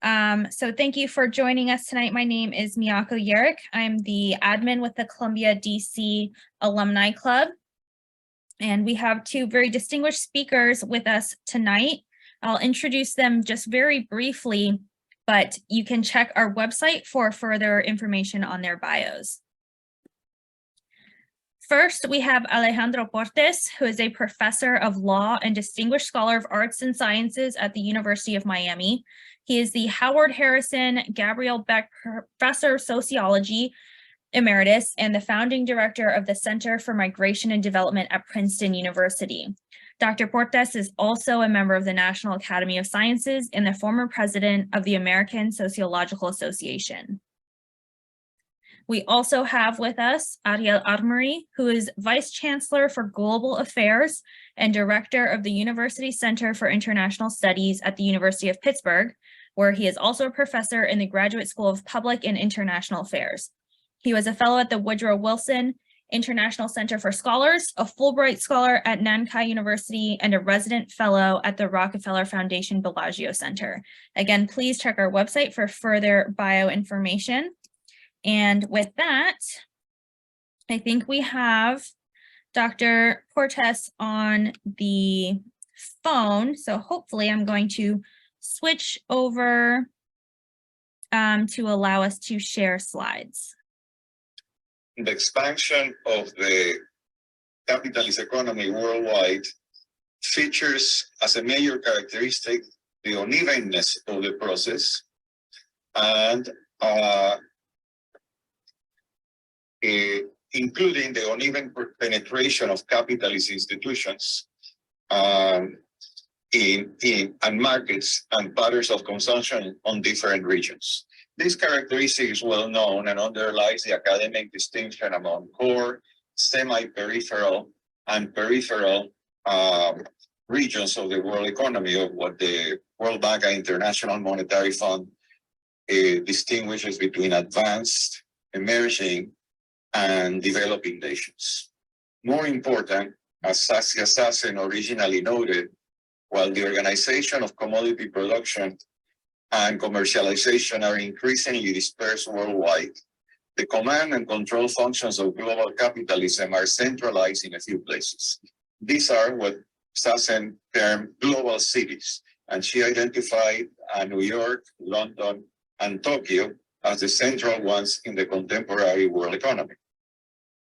So thank you for joining us tonight. My name is Miyako Yerrick. I'm the admin with the ColumbiaDC Alumni Club. And we have two very distinguished speakers with us tonight. I'll introduce them just very briefly, but you can check our website for further information on their bios. First, we have Alejandro Portes, who is a professor of law and distinguished scholar of arts and sciences at the University of Miami. He is the Howard Harrison Gabrielle Beck Professor of Sociology, Emeritus, and the founding director of the Center for Migration and Development at Princeton University. Dr. Portes is also a member of the National Academy of Sciences and the former president of the American Sociological Association. We also have with us Ariel C, who is Vice Chancellor for Global Affairs and Director of the University Center for International Studies at the University of Pittsburgh, where he is also a professor in the Graduate School of Public and International Affairs. He was a fellow at the Woodrow Wilson International Center for Scholars, a Fulbright Scholar at Nankai University, and a resident fellow at the Rockefeller Foundation Bellagio Center. Again, please check our website for further bio information. And with that, I think we have Dr. Portes on the phone. So hopefully I'm going to switch over to allow us to share slides. The expansion of the capitalist economy worldwide features as a major characteristic the unevenness of the process and including the uneven penetration of capitalist institutions and markets and patterns of consumption on different regions. This characteristic is well known and underlies the academic distinction among core, semi-peripheral, and peripheral regions of the world economy, of what the World Bank and International Monetary Fund distinguishes between advanced, emerging, and developing nations. More important, as Saskia Sassen originally noted, while the organization of commodity production and commercialization are increasingly dispersed worldwide, the command and control functions of global capitalism are centralized in a few places. These are what Sassen termed global cities, and she identified New York, London, and Tokyo as the central ones in the contemporary world economy.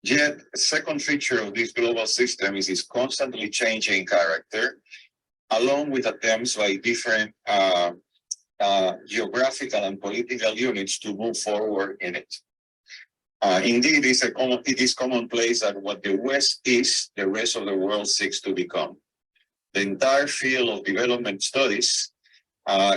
Yet, a second feature of this global system is its constantly changing character, along with attempts by different geographical and political units to move forward in it. Indeed, it is commonplace that what the West is, the rest of the world seeks to become. The entire field of development studies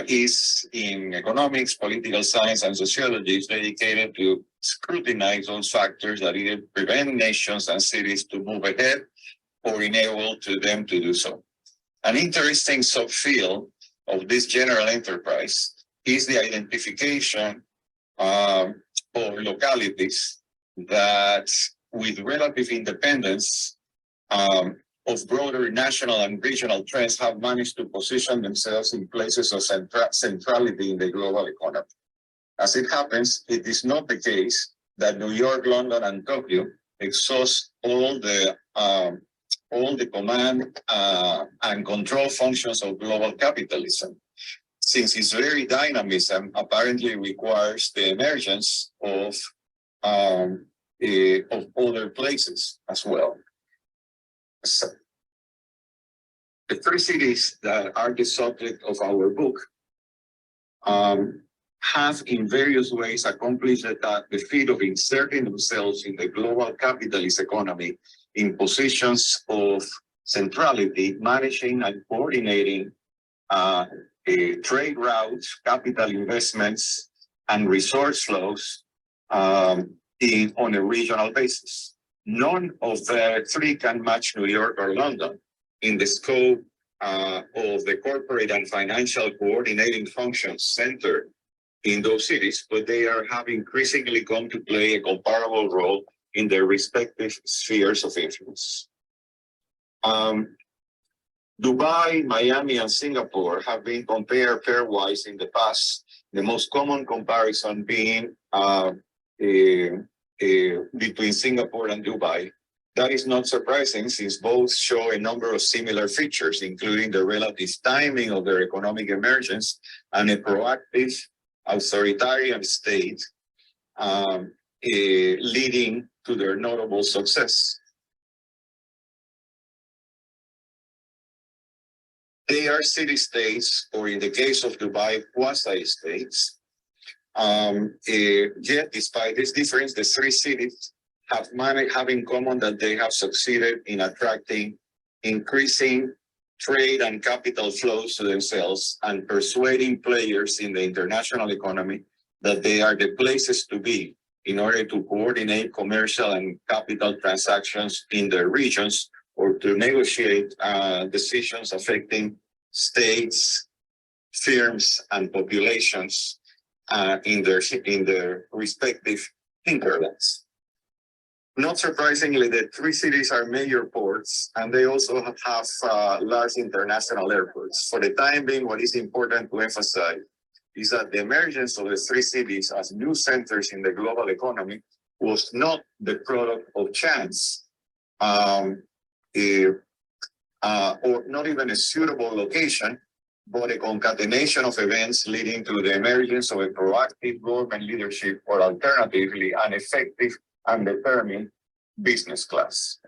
is in economics, political science, and sociology is dedicated to scrutinize those factors that either prevent nations and cities to move ahead or enable to them to do so. An interesting subfield of this general enterprise is the identification of localities that, with relative independence of broader national and regional trends, have managed to position themselves in places of centrality in the global economy. As it happens, it is not the case that New York, London, and Tokyo exhaust all the command and control functions of global capitalism, since its very dynamism apparently requires the emergence of other places as well. So, the three cities that are the subject of our book have in various ways accomplished the feat of inserting themselves in the global capitalist economy in positions of centrality, managing and coordinating trade routes, capital investments, and resource flows on a regional basis. None of the three can match New York or London in the scope of the corporate and financial coordinating functions centered in those cities, but they have increasingly come to play a comparable role in their respective spheres of influence. Dubai, Miami, and Singapore have been compared pairwise in the past The most common comparison being between Singapore and Dubai. That is not surprising since both show a number of similar features, including the relative timing of their economic emergence and a proactive authoritarian state leading to their notable success. They are city-states, or in the case of Dubai, quasi-states. Yet, despite this difference, the three cities have in common that they have succeeded in attracting increasing trade and capital flows to themselves and persuading players in the international economy that they are the places to be in order to coordinate commercial and capital transactions in their regions or to negotiate decisions affecting states, firms, and populations in their respective hinterlands. Not surprisingly, the three cities are major ports, and they also have large international airports. For the time being, what is important to emphasize is that the emergence of the three cities as new centers in the global economy was not the product of chance, or not even a suitable location, but a concatenation of events leading to the emergence of a proactive government leadership, or alternatively, an effective and determined business class.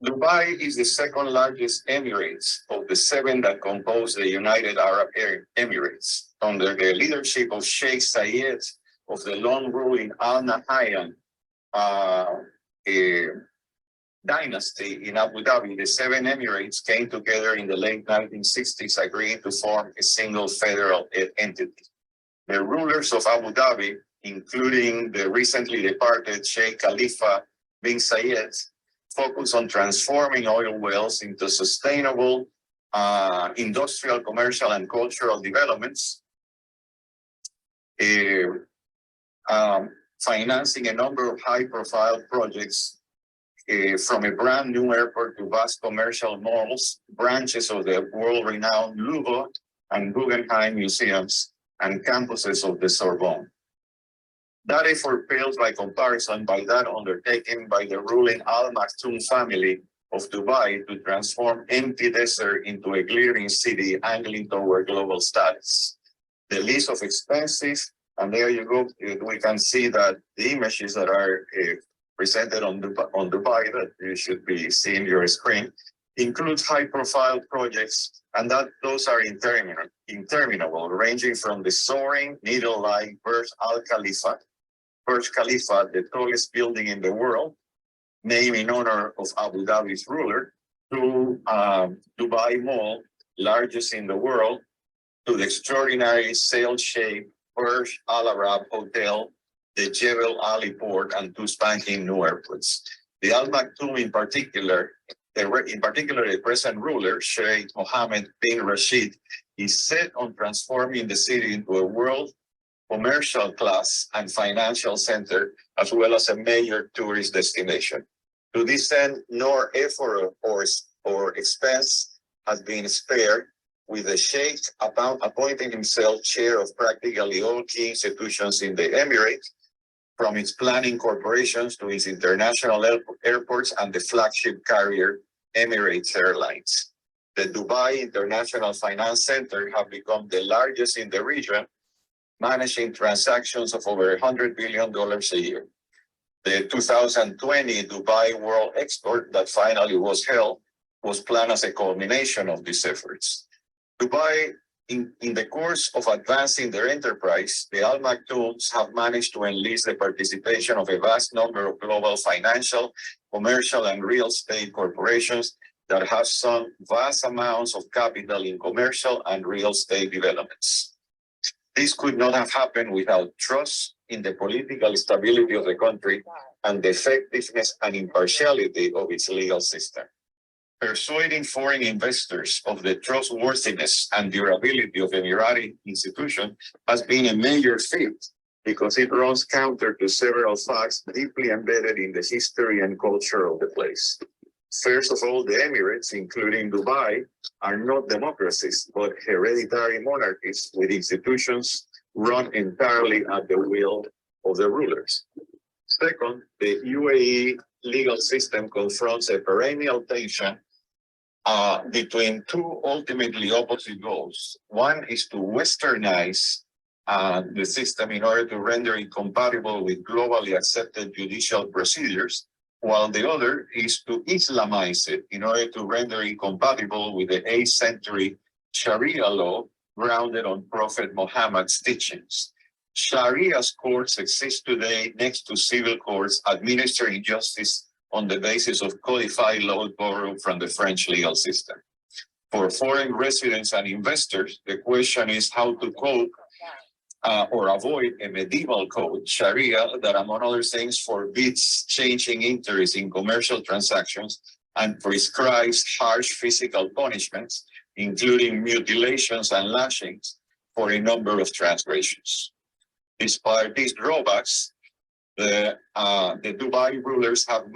Dubai is the second largest Emirates of the 7 that compose the United Arab Emirates. Under the leadership of Sheikh Zayed of the long-ruling Al Nahyan dynasty in Abu Dhabi, the 7 Emirates came together in the late 1960s, agreeing to form a single federal entity. The rulers of Abu Dhabi, including the recently departed Sheikh Khalifa bin Zayed, focus on transforming oil wells into sustainable industrial, commercial, and cultural developments, financing a number of high-profile projects, from a brand new airport to vast commercial malls, branches of the world-renowned Louvre and Guggenheim museums, and campuses of the Sorbonne. That effort pales by comparison by that undertaken by the ruling Al Maktoum family of Dubai to transform empty desert into a glittering city angling toward global status. The list of expenses, and there you go, we can see that the images that are presented on Dubai that you should be seeing your screen includes high-profile projects, and that those are interminable, ranging from the soaring needle-like Burj Khalifa, the tallest building in the world, named in honor of Abu Dhabi's ruler, to Dubai Mall, largest in the world, to the extraordinary sail-shaped Burj Al Arab Hotel, the Jebel Ali Port, and 2 spanking new airports. The Al Maktoum in particular, the present ruler, Sheikh Mohammed bin Rashid, is set on transforming the city into a world commercial class and financial center, as well as a major tourist destination. To this end, no effort or expense has been spared, with the Sheikh appointing himself chair of practically all key institutions in the Emirate, from its planning corporations to its international airports and the flagship carrier, Emirates Airlines. The Dubai International Finance Center have become the largest in the region, managing transactions of over $100 billion a year. The 2020 Dubai World Expo that finally was held was planned as a culmination of these efforts. Dubai, in the course of advancing their enterprise, the Al Maktoums have managed to enlist the participation of a vast number of global financial, commercial, and real estate corporations that have sunk vast amounts of capital in commercial and real estate developments. This could not have happened without trust in the political stability of the country and the effectiveness and impartiality of its legal system. Persuading foreign investors of the trustworthiness and durability of Emirati institution has been a major feat because it runs counter to several facts deeply embedded in the history and culture of the place. First of all, the Emirates, including Dubai, are not democracies, but hereditary monarchies with institutions run entirely at the will of the rulers. Second, the UAE legal system confronts a perennial tension between two ultimately opposite goals. One is to westernize the system in order to render it compatible with globally accepted judicial procedures, while the other is to Islamize it in order to render it compatible with the 8th century Sharia law grounded on Prophet Muhammad's teachings. Sharia's courts exist today next to civil courts administering justice on the basis of codified law borrowed from the French legal system. For foreign residents and investors, the question is how to cope or avoid a medieval code, Sharia, that among other things forbids changing interest in commercial transactions and prescribes harsh physical punishments, including mutilations and lashings for a number of transgressions. Despite these drawbacks, the Dubai rulers have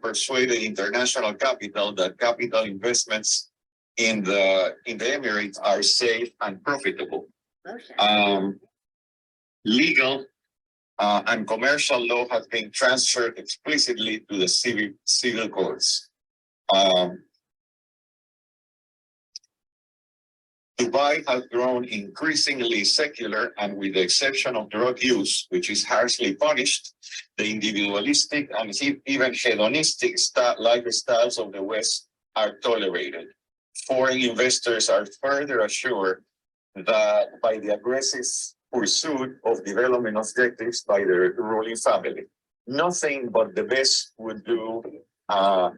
persuaded international capital that capital investments in the Emirates are safe and profitable. Legal and commercial law has been transferred explicitly to the civil courts. Dubai has grown increasingly secular, and with the exception of drug use, which is harshly punished, the individualistic and even hedonistic lifestyles of the West are tolerated. Foreign investors are further assured that by the aggressive pursuit of development objectives by the ruling family. Nothing but the best would do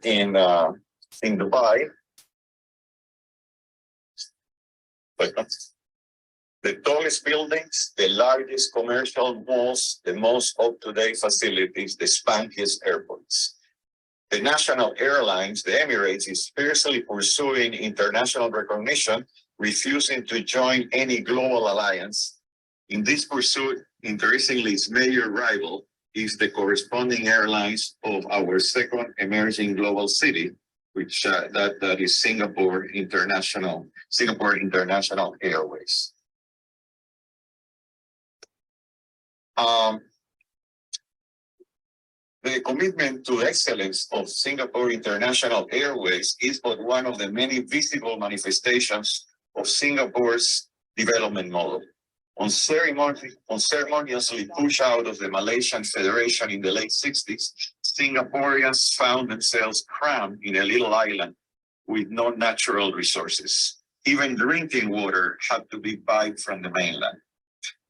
in Dubai. But the tallest buildings, the largest commercial malls, the most up-to-date facilities, the spankiest airports. The national airlines, the Emirates, is fiercely pursuing international recognition, refusing to join any global alliance. In this pursuit, interestingly, its major rival is the corresponding airlines of our second emerging global city, which that is Singapore International Airways. The commitment to excellence of Singapore International Airways is but one of the many visible manifestations of Singapore's development model. Unceremoniously pushed out of the Malaysian Federation in the late 60s, Singaporeans found themselves crammed in a little island with no natural resources. Even drinking water had to be piped from the mainland.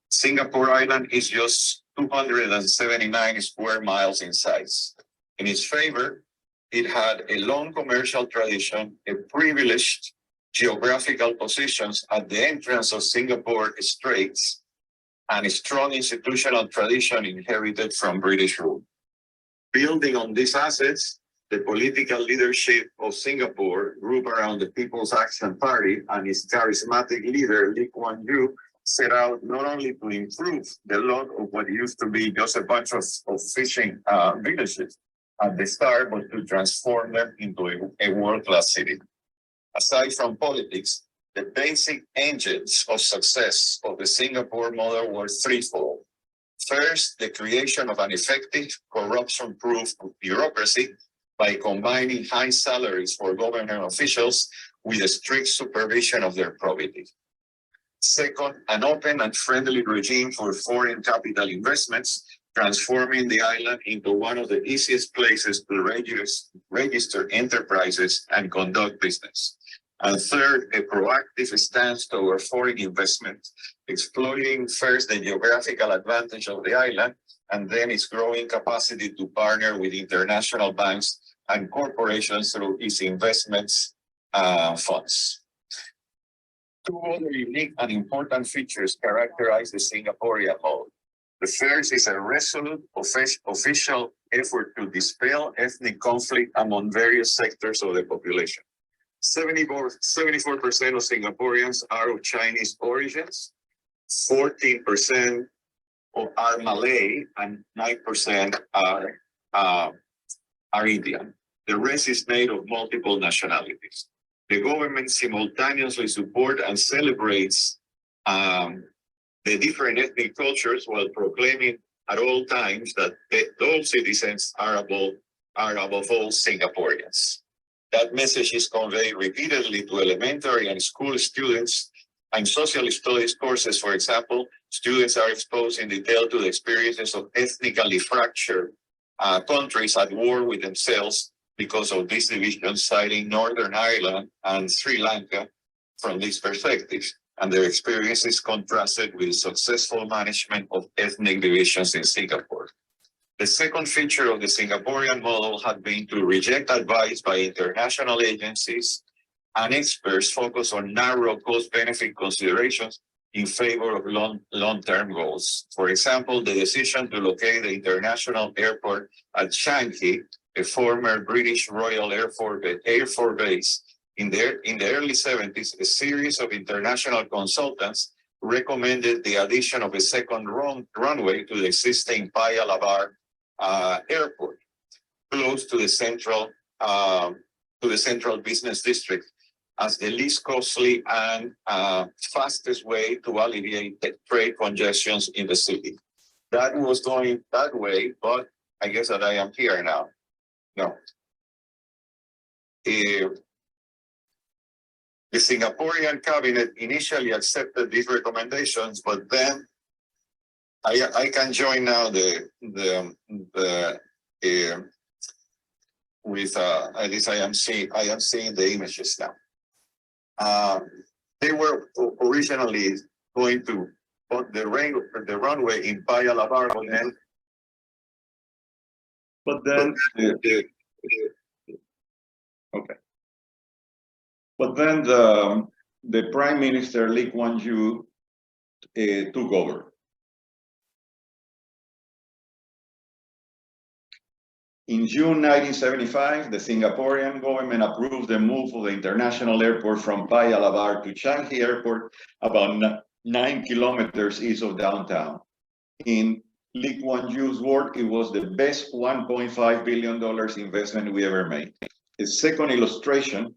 Singapore Island is just 279 square miles in size. In its favor, it had a long commercial tradition, a privileged geographical positions at the entrance of Singapore Straits, and a strong institutional tradition inherited from British rule. Building on these assets, the political leadership of Singapore, grouped around the People's Action Party and its charismatic leader, Lee Kuan Yew, set out not only to improve the lot of what used to be just a bunch of fishing villages at the start, but to transform them into a world-class city. Aside from politics, the basic engines of success of the Singapore model were threefold. First, the creation of an effective, corruption-proof bureaucracy by combining high salaries for government officials with a strict supervision of their probity. Second, an open and friendly regime for foreign capital investments, transforming the island into one of the easiest places to register enterprises and conduct business. And third, a proactive stance toward foreign investment, exploiting first the geographical advantage of the island, and then its growing capacity to partner with international banks and corporations through its investments funds. Two other unique and important features characterize the Singaporean model. The first is a resolute official effort to dispel ethnic conflict among various sectors of the population. 74% of Singaporeans are of Chinese origins, 14% are Malay, and 9% are Indian. The rest is made of multiple nationalities. The government simultaneously supports and celebrates the different ethnic cultures while proclaiming at all times that those citizens are above all Singaporeans. That message is conveyed repeatedly to elementary and school students. And social studies courses, for example, students are exposed in detail to the experiences of ethnically fractured countries at war with themselves because of this division, citing Northern Ireland and Sri Lanka from these perspectives, and their experiences contrasted with successful management of ethnic divisions in Singapore. The second feature of the Singaporean model had been to reject advice by international agencies and experts focused on narrow cost-benefit considerations in favor of long-term goals. For example, the decision to locate the international airport at Changi, a former British Royal Air Force base, in the early 70s, a series of international consultants recommended the addition of a second runway to the existing Paya Lebar airport, close to the central business district, as the least costly and fastest way to alleviate the trade congestions in the city. That was going that way, but I guess that I am here now. No. The Singaporean cabinet initially accepted these recommendations, but then I can join now with at least I am seeing the images now. They were originally going to put the runway in Paya Lebar, but then the Prime Minister Lee Kuan Yew took over. In June 1975, the Singaporean government approved the move of the international airport from Paya Lebar to Changi Airport, about 9 kilometers east of downtown. In Lee Kuan Yew's word, it was the best $1.5 billion investment we ever made. The second illustration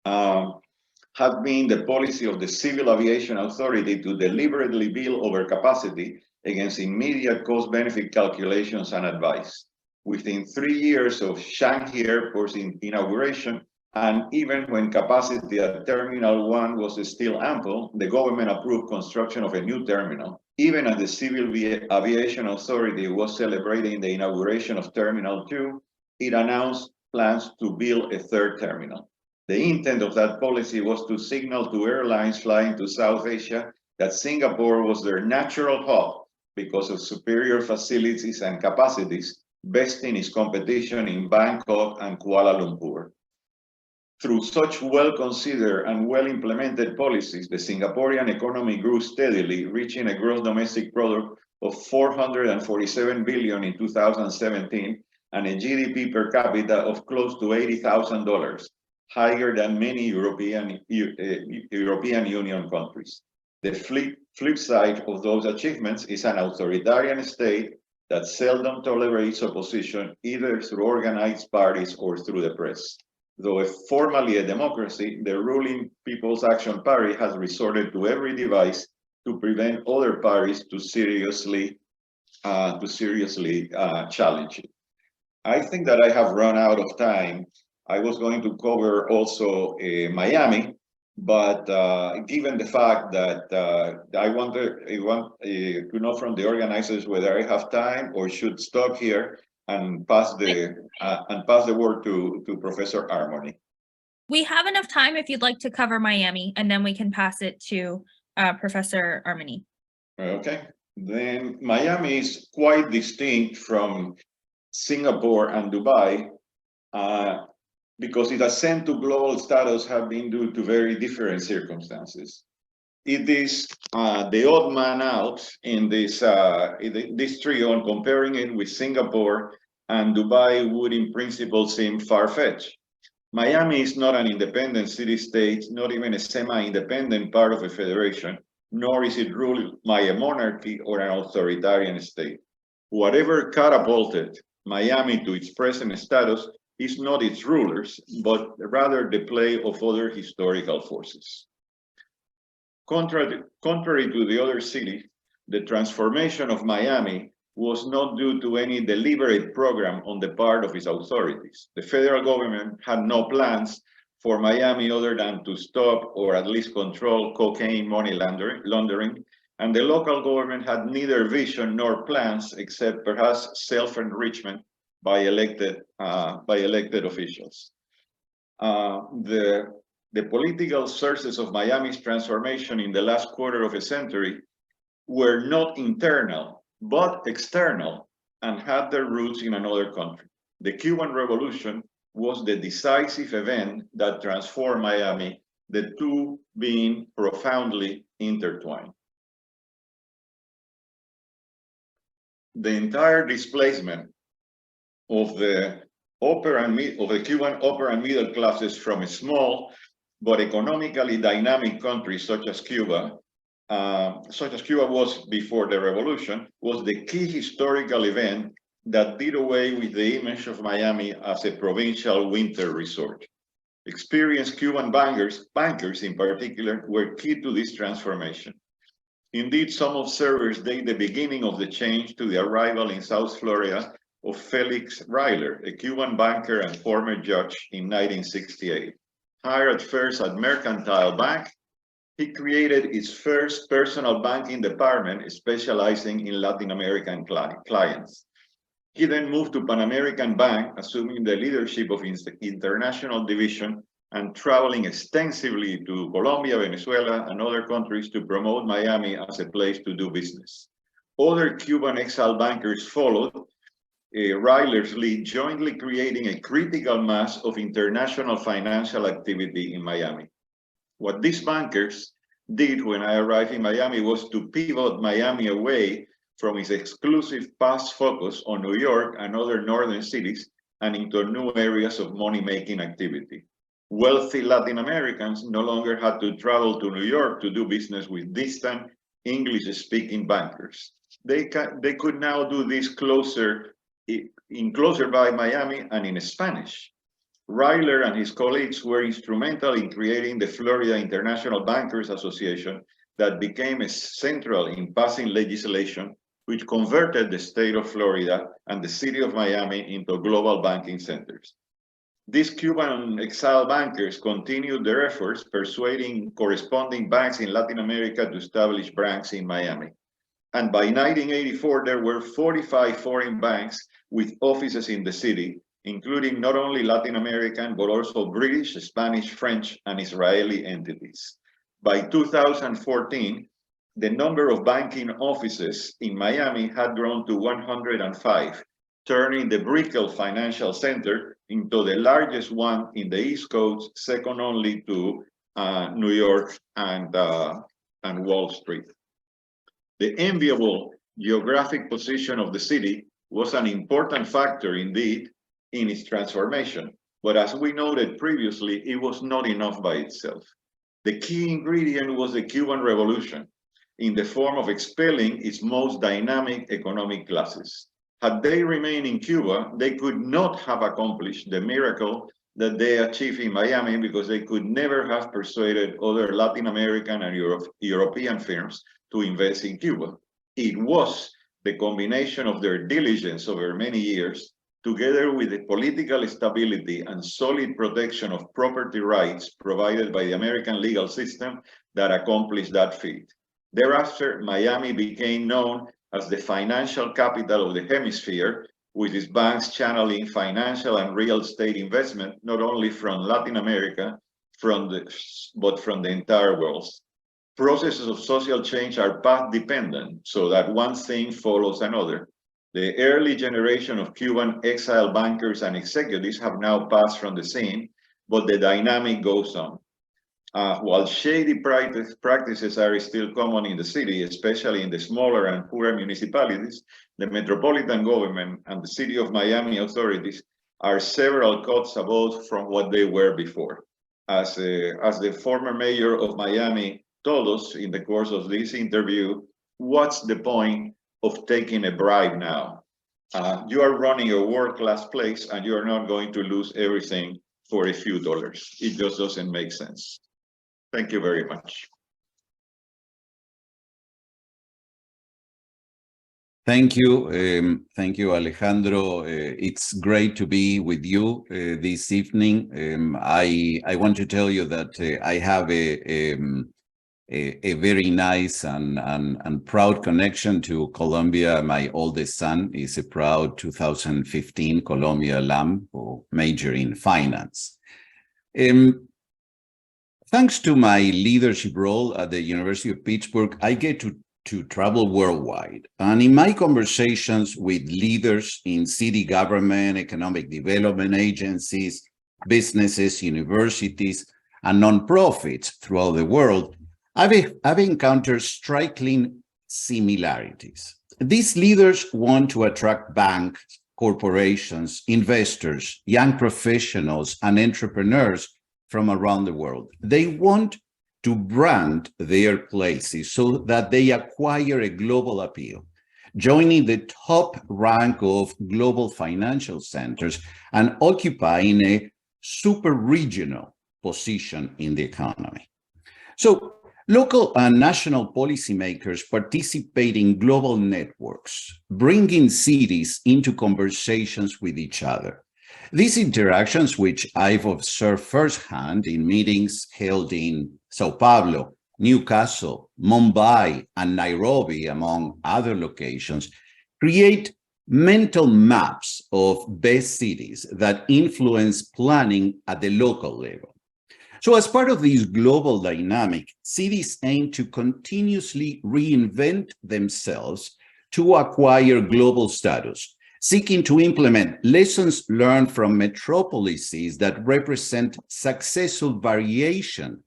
has been the policy of the Civil Aviation Authority to deliberately build overcapacity against immediate cost-benefit calculations and advice. Within 3 years of Changi Airport's inauguration, and even when capacity at Terminal 1 was still ample, the government approved construction of a new terminal. Even as the Civil Aviation Authority was celebrating the inauguration of Terminal 2, it announced plans to build a third terminal. The intent of that policy was to signal to airlines flying to South Asia that Singapore was their natural hub because of superior facilities and capacities, besting its competition in Bangkok and Kuala Lumpur. Through such well-considered and well-implemented policies, the Singaporean economy grew steadily, reaching a gross domestic product of $447 billion in 2017 and a GDP per capita of close to $80,000, higher than many European Union countries. The flip side of those achievements is an authoritarian state that seldom tolerates opposition either through organized parties or through the press. Though formally a democracy, the ruling People's Action Party has resorted to every device to prevent other parties to seriously challenge it. I think that I have run out of time. I was going to cover also Miami, but given the fact that I want to know from the organizers whether I have time or should stop here and pass the word to Professor Armony. We have enough time if you'd like to cover Miami, and then we can pass it to Professor Armony. Okay, then Miami is quite distinct from Singapore and Dubai because its ascent to global status have been due to very different circumstances. It is the odd man out in this trio, and comparing it with Singapore and Dubai would in principle seem far-fetched. Miami is not an independent city-state, not even a semi-independent part of a federation, nor is it ruled by a monarchy or an authoritarian state. Whatever catapulted Miami to its present status is not its rulers, but rather the play of other historical forces. Contrary to the other cities, the transformation of Miami was not due to any deliberate program on the part of its authorities. The federal government had no plans for Miami other than to stop or at least control cocaine money laundering, and the local government had neither vision nor plans except perhaps self-enrichment by elected officials. The political sources of Miami's transformation in the last quarter of a century were not internal, but external, and had their roots in another country. The Cuban Revolution was the decisive event that transformed Miami, the two being profoundly intertwined. The entire displacement of the Cuban upper and middle classes from a small but economically dynamic country such as Cuba was before the revolution, was the key historical event that did away with the image of Miami as a provincial winter resort. Experienced Cuban bankers in particular, were key to this transformation. Indeed, some observers date the beginning of the change to the arrival in South Florida of Felix Ryler, a Cuban banker and former judge, in 1968. Hired at first at Mercantile Bank, he created its first personal banking department specializing in Latin American clients. He then moved to Pan American Bank, assuming the leadership of its international division and traveling extensively to Colombia, Venezuela, and other countries to promote Miami as a place to do business. Other Cuban exile bankers followed Ryler's lead, jointly creating a critical mass of international financial activity in Miami. What these bankers did when I arrived in Miami was to pivot Miami away from its exclusive past focus on New York and other northern cities and into new areas of money-making activity. Wealthy Latin Americans no longer had to travel to New York to do business with distant English-speaking bankers. They could now do this closer by Miami and in Spanish. Ryler and his colleagues were instrumental in creating the Florida International Bankers Association that became central in passing legislation which converted the state of Florida and the city of Miami into global banking centers. These Cuban exile bankers continued their efforts, persuading corresponding banks in Latin America to establish branches in Miami. And by 1984, there were 45 foreign banks with offices in the city, including not only Latin American, but also British, Spanish, French, and Israeli entities. By 2014, the number of banking offices in Miami had grown to 105, turning the Brickell Financial Center into the largest one in the East Coast, second only to New York and Wall Street. The enviable geographic position of the city was an important factor indeed in its transformation, but as we noted previously, it was not enough by itself. The key ingredient was the Cuban Revolution, in the form of expelling its most dynamic economic classes. Had they remained in Cuba, they could not have accomplished the miracle that they achieved in Miami, because they could never have persuaded other Latin American and European firms to invest in Cuba. It was the combination of their diligence over many years, together with the political stability and solid protection of property rights provided by the American legal system, that accomplished that feat. Thereafter, Miami became known as the financial capital of the hemisphere, with its banks channeling financial and real estate investment, not only from Latin America, but from the entire world. Processes of social change are path dependent, so that one thing follows another. The early generation of Cuban exile bankers and executives have now passed from the scene, but the dynamic goes on. While shady practices are still common in the city, especially in the smaller and poorer municipalities, the metropolitan government and the City of Miami authorities are several cuts above from what they were before. As the former mayor of Miami told us in the course of this interview, what's the point of taking a bribe now? You are running a world-class place and you are not going to lose everything for a few dollars. It just doesn't make sense. Thank you very much. Thank you, Alejandro. It's great to be with you this evening. I want to tell you that I have a very nice and proud connection to Columbia. My oldest son is a proud 2015 Columbia alum who majored in finance. Thanks to my leadership role at the University of Pittsburgh, I get to travel worldwide. And in my conversations with leaders in city government, economic development agencies, businesses, universities, and nonprofits throughout the world, I've encountered striking similarities. These leaders want to attract banks, corporations, investors, young professionals, and entrepreneurs from around the world. They want to brand their places so that they acquire a global appeal, joining the top rank of global financial centers and occupying a super regional position in the economy. So local and national policymakers participate in global networks, bringing cities into conversations with each other. These interactions, which I've observed firsthand in meetings held in Sao Paulo, Newcastle, Mumbai, and Nairobi, among other locations, create mental maps of best cities that influence planning at the local level. So as part of this global dynamic, cities aim to continuously reinvent themselves to acquire global status, seeking to implement lessons learned from metropolises that represent successful variations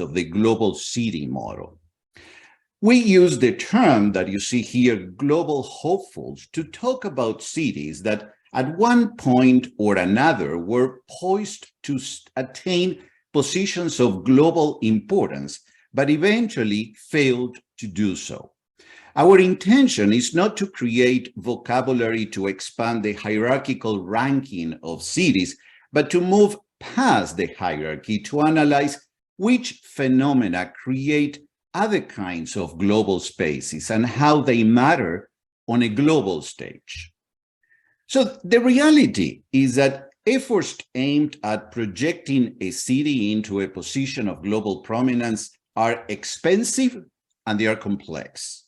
of the global city model. We use the term that you see here, global hopefuls, to talk about cities that at one point or another were poised to attain positions of global importance, but eventually failed to do so. Our intention is not to create vocabulary to expand the hierarchical ranking of cities, but to move past the hierarchy to analyze which phenomena create other kinds of global spaces and how they matter on a global stage. So the reality is that efforts aimed at projecting a city into a position of global prominence are expensive and they are complex.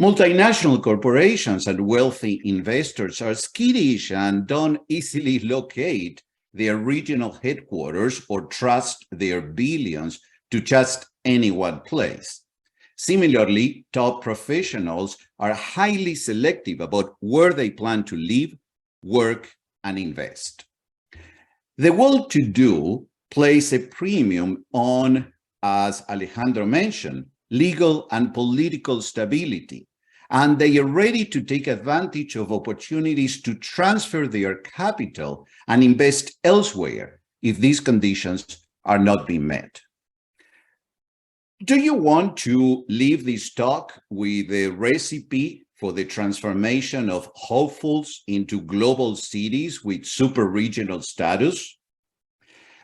Multinational corporations and wealthy investors are skittish and don't easily locate their regional headquarters or trust their billions to just any one place. Similarly, top professionals are highly selective about where they plan to live, work, and invest. The well-to-do place a premium on, as Alejandro mentioned, legal and political stability, and they are ready to take advantage of opportunities to transfer their capital and invest elsewhere if these conditions are not being met. Do you want to leave this talk with a recipe for the transformation of hopefuls into global cities with super regional status?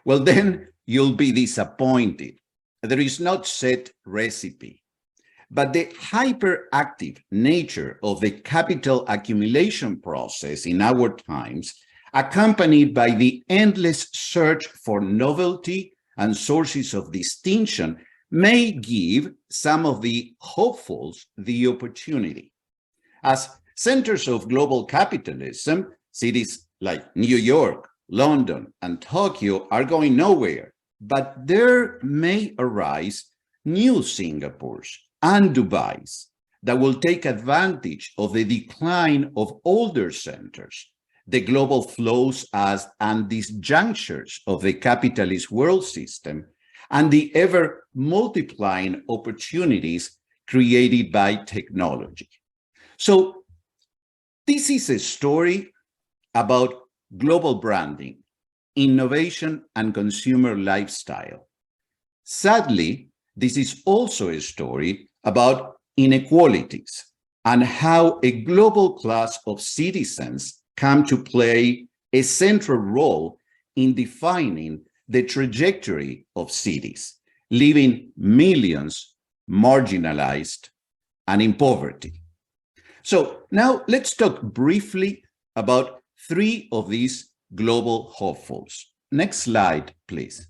Well, then you'll be disappointed. There is not set recipe, but the hyperactive nature of the capital accumulation process in our times, accompanied by the endless search for novelty and sources of distinction, may give some of the hopefuls the opportunity. As centers of global capitalism, cities like New York, London, and Tokyo are going nowhere, but there may arise new Singapores and Dubais that will take advantage of the decline of older centers, the global flows and disjunctures of the capitalist world system, and the ever multiplying opportunities created by technology. So this is a story about global branding, innovation, and consumer lifestyle. Sadly, this is also a story about inequalities and how a global class of citizens come to play a central role in defining the trajectory of cities, leaving millions marginalized and in poverty. So now let's talk briefly about three of these global hopefuls. Next slide, please.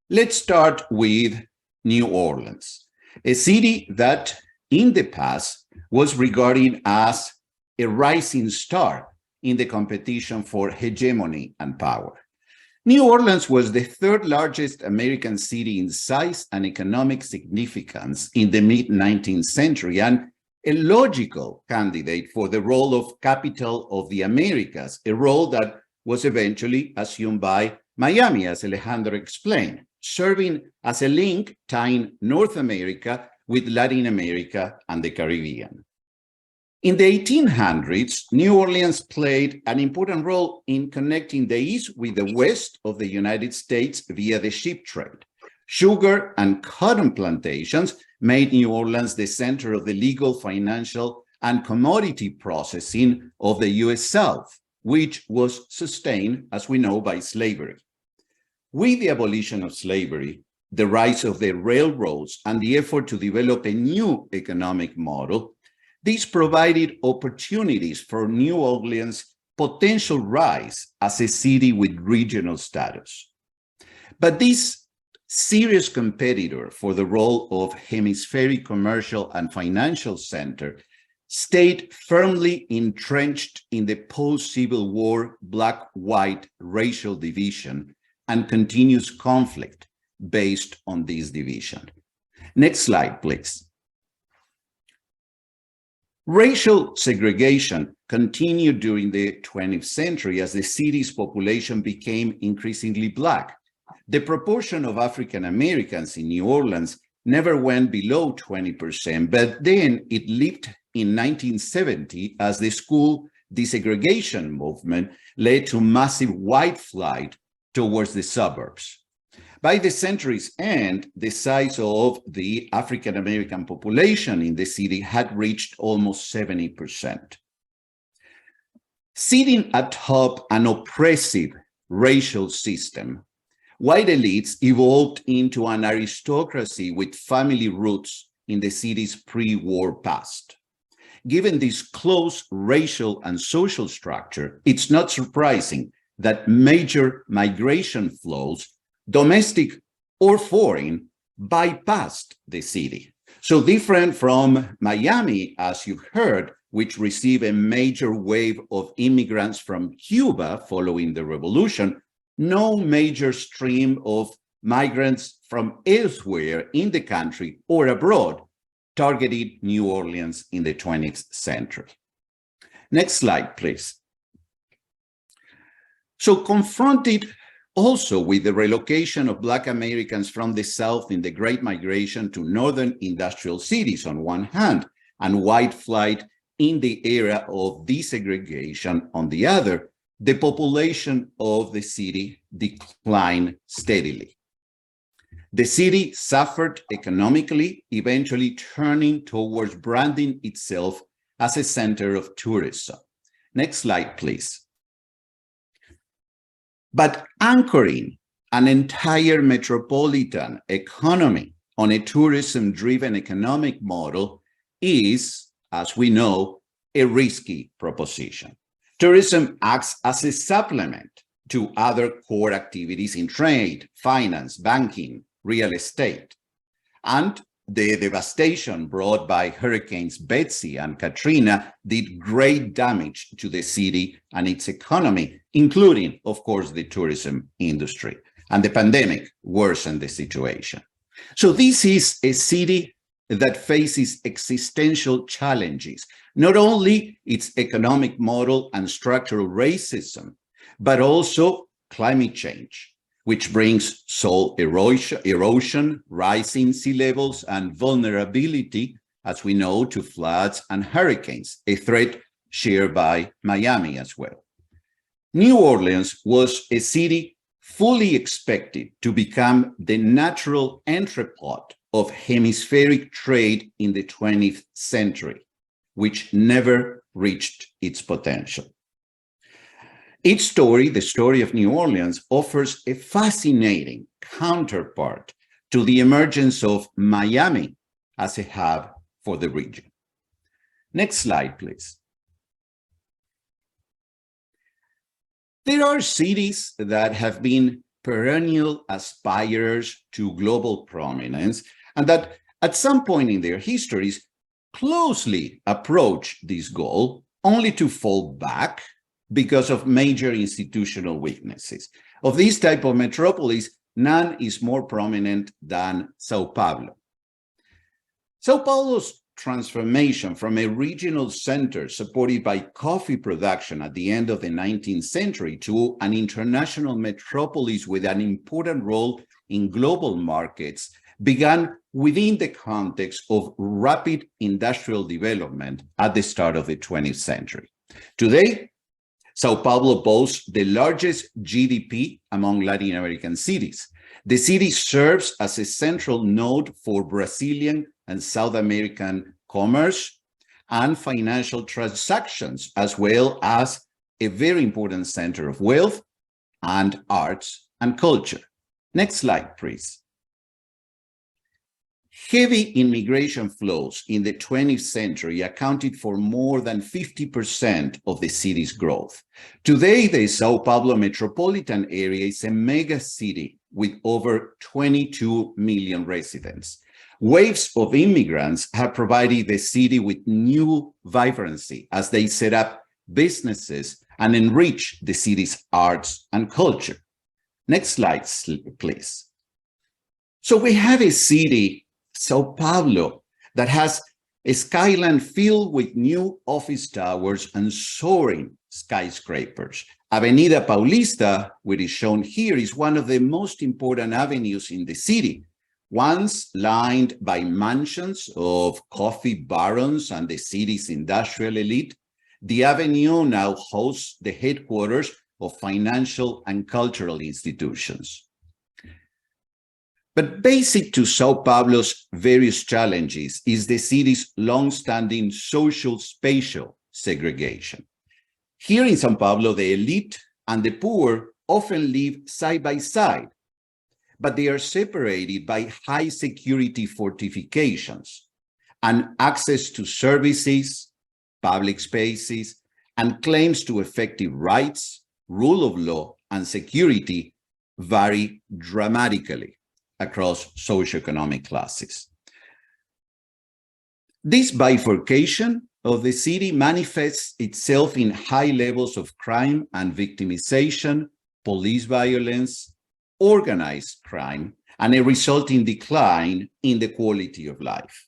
Let's start with New Orleans, a city that in the past was regarded as a rising star in the competition for hegemony and power. New Orleans was the third largest American city in size and economic significance in the mid-19th century, and a logical candidate for the role of capital of the Americas, a role that was eventually assumed by Miami, as Alejandro explained, serving as a link tying North America with Latin America and the Caribbean. In the 1800s, New Orleans played an important role in connecting the East with the West of the United States via the ship trade. Sugar and cotton plantations made New Orleans the center of the legal, financial, and commodity processing of the U.S. South, which was sustained, as we know, by slavery. With the abolition of slavery, the rise of the railroads, and the effort to develop a new economic model, this provided opportunities for New Orleans' potential rise as a city with regional status. But this serious competitor for the role of hemispheric commercial and financial center stayed firmly entrenched in the post-Civil War black-white racial division and continuous conflict based on this division. Next slide, please. Racial segregation continued during the 20th century as the city's population became increasingly Black. The proportion of African Americans in New Orleans never went below 20%, but then it leaped in 1970 as the school desegregation movement led to massive white flight towards the suburbs. By the century's end, the size of the African American population in the city had reached almost 70%. Sitting atop an oppressive racial system, white elites evolved into an aristocracy with family roots in the city's pre-war past. Given this close racial and social structure, it's not surprising that major migration flows, domestic or foreign, bypassed the city. So different from Miami, as you've heard, which received a major wave of immigrants from Cuba following the revolution, no major stream of migrants from elsewhere in the country or abroad targeted New Orleans in the 20th century. Next slide, please. So confronted also with the relocation of Black Americans from the South in the Great Migration to northern industrial cities on one hand, and white flight in the era of desegregation on the other, the population of the city declined steadily. The city suffered economically, eventually turning towards branding itself as a center of tourism. Next slide, please. But anchoring an entire metropolitan economy on a tourism-driven economic model is, as we know, a risky proposition. Tourism acts as a supplement to other core activities in trade, finance, banking, real estate. And the devastation brought by Hurricanes Betsy and Katrina did great damage to the city and its economy, including, of course, the tourism industry. And the pandemic worsened the situation. So this is a city that faces existential challenges, not only its economic model and structural racism, but also climate change, which brings soil erosion, rising sea levels, and vulnerability, as we know, to floods and hurricanes, a threat shared by Miami as well. New Orleans was a city fully expected to become the natural entrepot of hemispheric trade in the 20th century, which never reached its potential. Its story, the story of New Orleans, offers a fascinating counterpart to the emergence of Miami as a hub for the region. Next slide, please. There are cities that have been perennial aspirers to global prominence and that at some point in their histories closely approach this goal only to fall back because of major institutional weaknesses. Of this type of metropolis, none is more prominent than Sao Paulo. Sao Paulo's transformation from a regional center supported by coffee production at the end of the 19th century to an international metropolis with an important role in global markets began within the context of rapid industrial development at the start of the 20th century. Today, Sao Paulo boasts the largest GDP among Latin American cities. The city serves as a central node for Brazilian and South American commerce and financial transactions, as well as a very important center of wealth and arts and culture. Next slide, please. Heavy immigration flows in the 20th century accounted for more than 50% of the city's growth. Today, the Sao Paulo metropolitan area is a mega city with over 22 million residents. Waves of immigrants have provided the city with new vibrancy as they set up businesses and enrich the city's arts and culture. Next slide, please. So we have a city, Sao Paulo, that has a skyline filled with new office towers and soaring skyscrapers. Avenida Paulista, which is shown here, is one of the most important avenues in the city. Once lined by mansions of coffee barons and the city's industrial elite, the avenue now hosts the headquarters of financial and cultural institutions. But basic to Sao Paulo's various challenges is the city's long-standing social spatial segregation. Here in Sao Paulo, the elite and the poor often live side by side, but they are separated by high security fortifications, and access to services, public spaces, and claims to effective rights, rule of law, and security vary dramatically across socioeconomic classes. This bifurcation of the city manifests itself in high levels of crime and victimization, police violence, organized crime, and a resulting decline in the quality of life.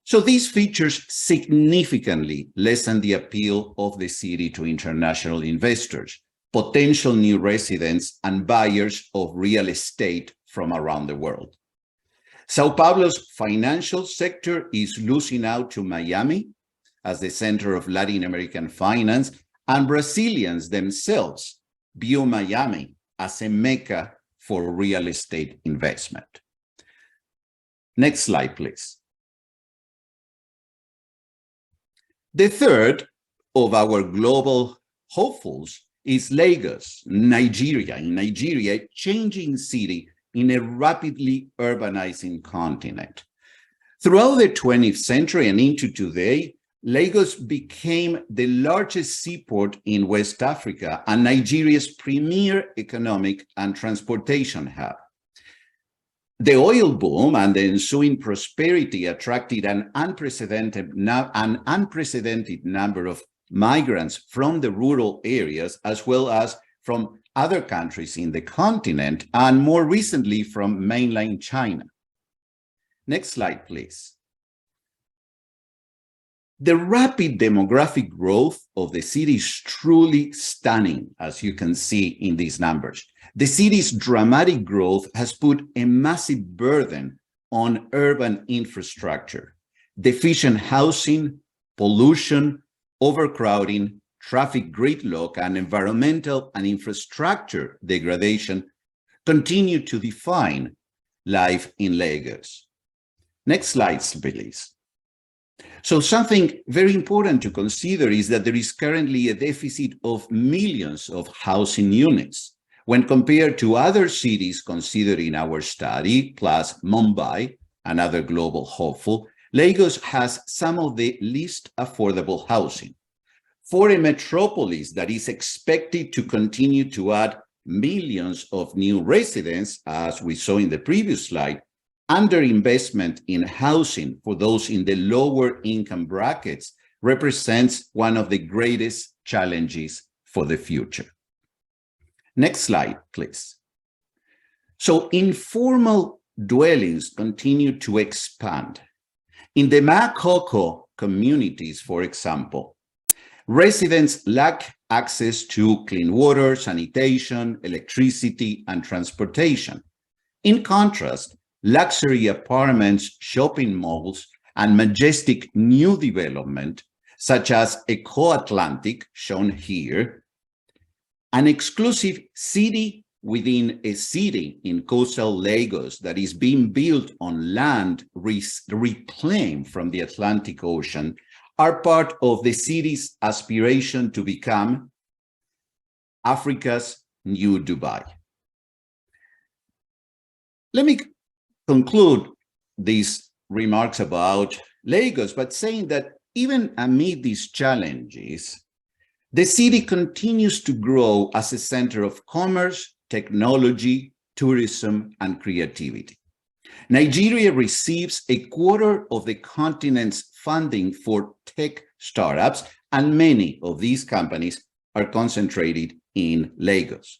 So these features significantly lessen the appeal of the city to international investors, potential new residents, and buyers of real estate from around the world. Sao Paulo's financial sector is losing out to Miami as the center of Latin American finance, and Brazilians themselves view Miami as a mecca for real estate investment. Next slide, please. The third of our global hopefuls is Lagos, Nigeria. In Nigeria, a changing city in a rapidly urbanizing continent. Throughout the 20th century and into today, Lagos became the largest seaport in West Africa and Nigeria's premier economic and transportation hub. The oil boom and the ensuing prosperity attracted an unprecedented number of migrants from the rural areas, as well as from other countries in the continent, and more recently from mainland China. Next slide, please. The rapid demographic growth of the city is truly stunning, as you can see in these numbers. The city's dramatic growth has put a massive burden on urban infrastructure. Deficient housing, pollution, overcrowding, traffic gridlock, and environmental and infrastructure degradation continue to define life in Lagos. Next slide, please. So something very important to consider is that there is currently a deficit of millions of housing units. When compared to other cities considered in our study, plus Mumbai, another global hopeful, Lagos has some of the least affordable housing. For a metropolis that is expected to continue to add millions of new residents, as we saw in the previous slide, underinvestment in housing for those in the lower income brackets represents one of the greatest challenges for the future. Next slide, please. So informal dwellings continue to expand. In the Makoko communities, for example, residents lack access to clean water, sanitation, electricity, and transportation. In contrast, luxury apartments, shopping malls, and majestic new development, such as Eco-Atlantic, shown here, an exclusive city within a city in coastal Lagos that is being built on land reclaimed from the Atlantic Ocean, are part of the city's aspiration to become Africa's new Dubai. Let me conclude these remarks about Lagos by saying that even amid these challenges, the city continues to grow as a center of commerce, technology, tourism, and creativity. Nigeria receives a quarter of the continent's funding for tech startups, and many of these companies are concentrated in Lagos.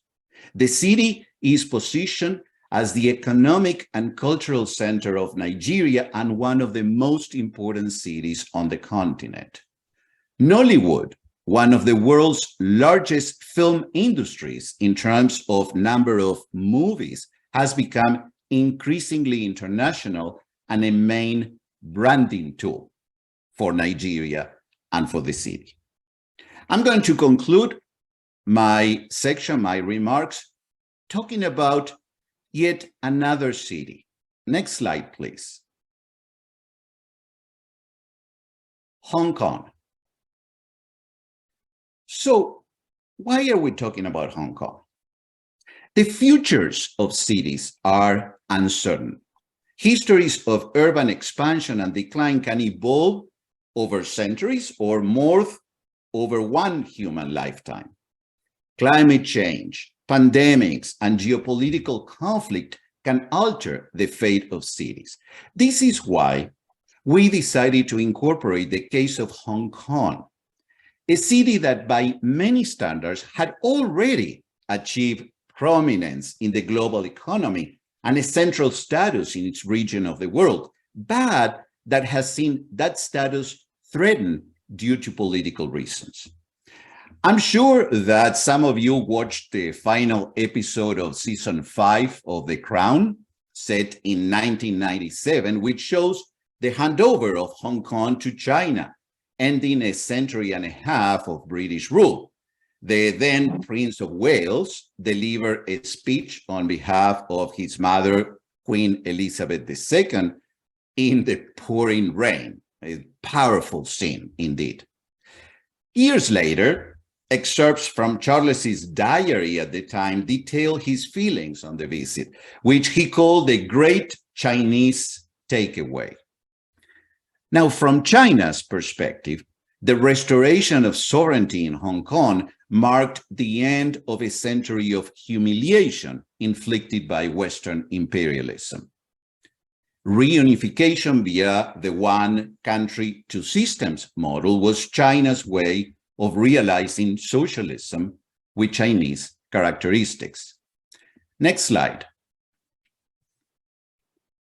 The city is positioned as the economic and cultural center of Nigeria and one of the most important cities on the continent. Nollywood, one of the world's largest film industries in terms of number of movies, has become increasingly international and a main branding tool for Nigeria and for the city. I'm going to conclude my section, my remarks, talking about yet another city. Next slide, please. Hong Kong. So why are we talking about Hong Kong? The futures of cities are uncertain. Histories of urban expansion and decline can evolve over centuries or morph over one human lifetime. Climate change, pandemics, and geopolitical conflict can alter the fate of cities. This is why we decided to incorporate the case of Hong Kong, a city that by many standards had already achieved prominence in the global economy and a central status in its region of the world, but that has seen that status threatened due to political reasons. I'm sure that some of you watched the final episode of season 5 of The Crown, set in 1997, which shows the handover of Hong Kong to China, ending a century and a half of British rule. The then Prince of Wales delivered a speech on behalf of his mother, Queen Elizabeth II, in the pouring rain. A powerful scene indeed. Years later, excerpts from Charles's diary at the time detail his feelings on the visit, which he called the Great Chinese Takeaway. Now, from China's perspective, the restoration of sovereignty in Hong Kong marked the end of a century of humiliation inflicted by Western imperialism. Reunification via the one country, two systems model was China's way of realizing socialism with Chinese characteristics. Next slide.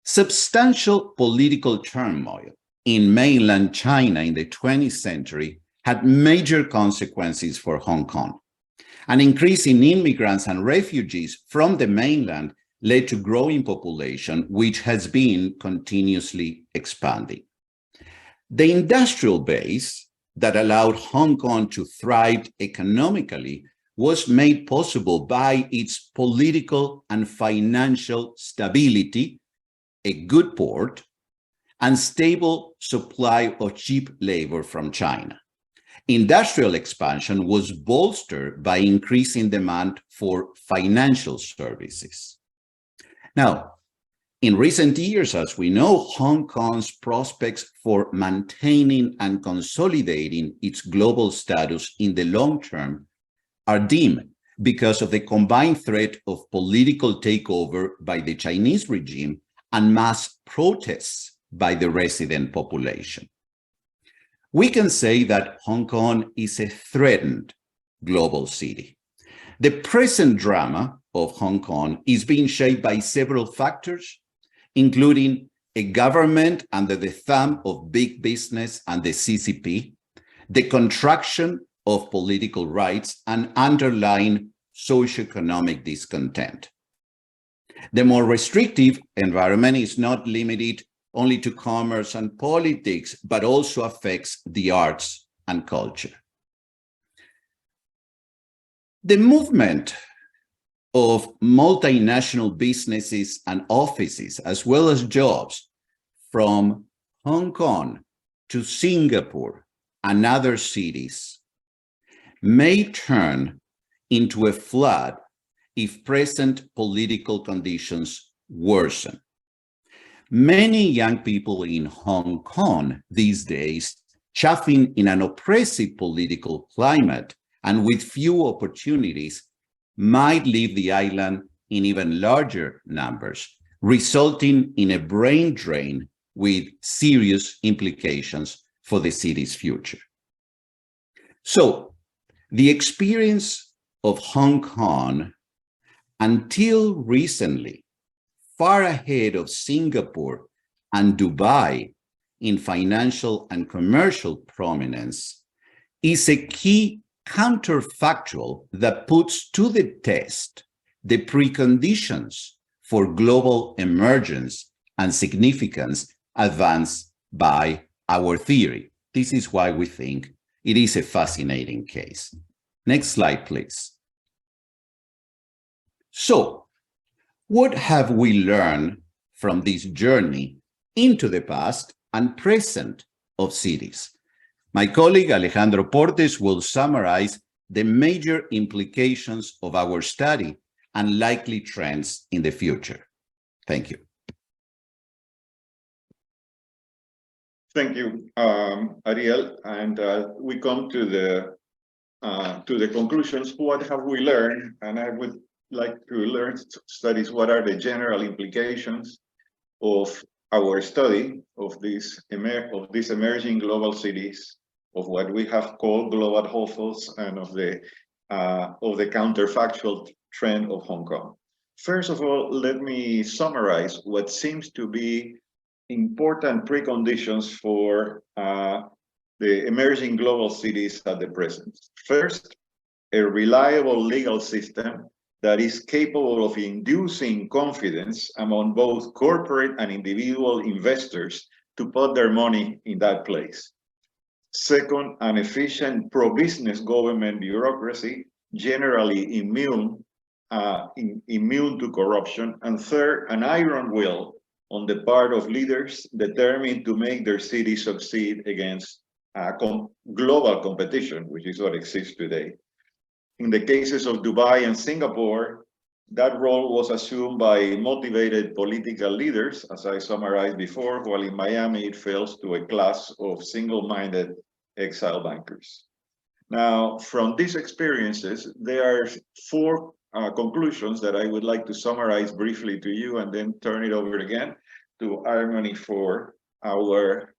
Substantial political turmoil in mainland China in the 20th century had major consequences for Hong Kong. An increase in immigrants and refugees from the mainland led to growing population, which has been continuously expanding. The industrial base that allowed Hong Kong to thrive economically was made possible by its political and financial stability, a good port, and stable supply of cheap labor from China. Industrial expansion was bolstered by increasing demand for financial services. Now, in recent years, as we know, Hong Kong's prospects for maintaining and consolidating its global status in the long term are dim because of the combined threat of political takeover by the Chinese regime and mass protests by the resident population. We can say that Hong Kong is a threatened global city. The present drama of Hong Kong is being shaped by several factors, including a government under the thumb of big business and the CCP, the contraction of political rights, and underlying socioeconomic discontent. The more restrictive environment is not limited only to commerce and politics, but also affects the arts and culture. The movement of multinational businesses and offices, as well as jobs, from Hong Kong to Singapore and other cities may turn into a flood if present political conditions worsen. Many young people in Hong Kong these days, chafing in an oppressive political climate and with few opportunities, might leave the island in even larger numbers, resulting in a brain drain with serious implications for the city's future. So, the experience of Hong Kong, until recently, far ahead of Singapore and Dubai in financial and commercial prominence, is a key counterfactual that puts to the test the preconditions for global emergence and significance advanced by our theory. This is why we think it is a fascinating case. Next slide, please. So, what have we learned from this journey into the past and present of cities? My colleague Alejandro Portes will summarize the major implications of our study and likely trends in the future. Thank you. Thank you, Ariel. And we come to the conclusions. What have we learned? And I would like to studies what are the general implications of our study of these emerging global cities, of what we have called global hopefuls, and of the counterfactual trend of Hong Kong. First of all, let me summarize what seems to be important preconditions for the emerging global cities at the present. First, a reliable legal system that is capable of inducing confidence among both corporate and individual investors to put their money in that place. Second, an efficient pro-business government bureaucracy, generally immune to corruption. And third, an iron will on the part of leaders determined to make their city succeed against global competition, which is what exists today. In the cases of Dubai and Singapore, that role was assumed by motivated political leaders, as I summarized before, while in Miami it falls to a class of single-minded exile bankers. Now, from these experiences, there are four conclusions that I would like to summarize briefly to you and then turn it over again to Armony for our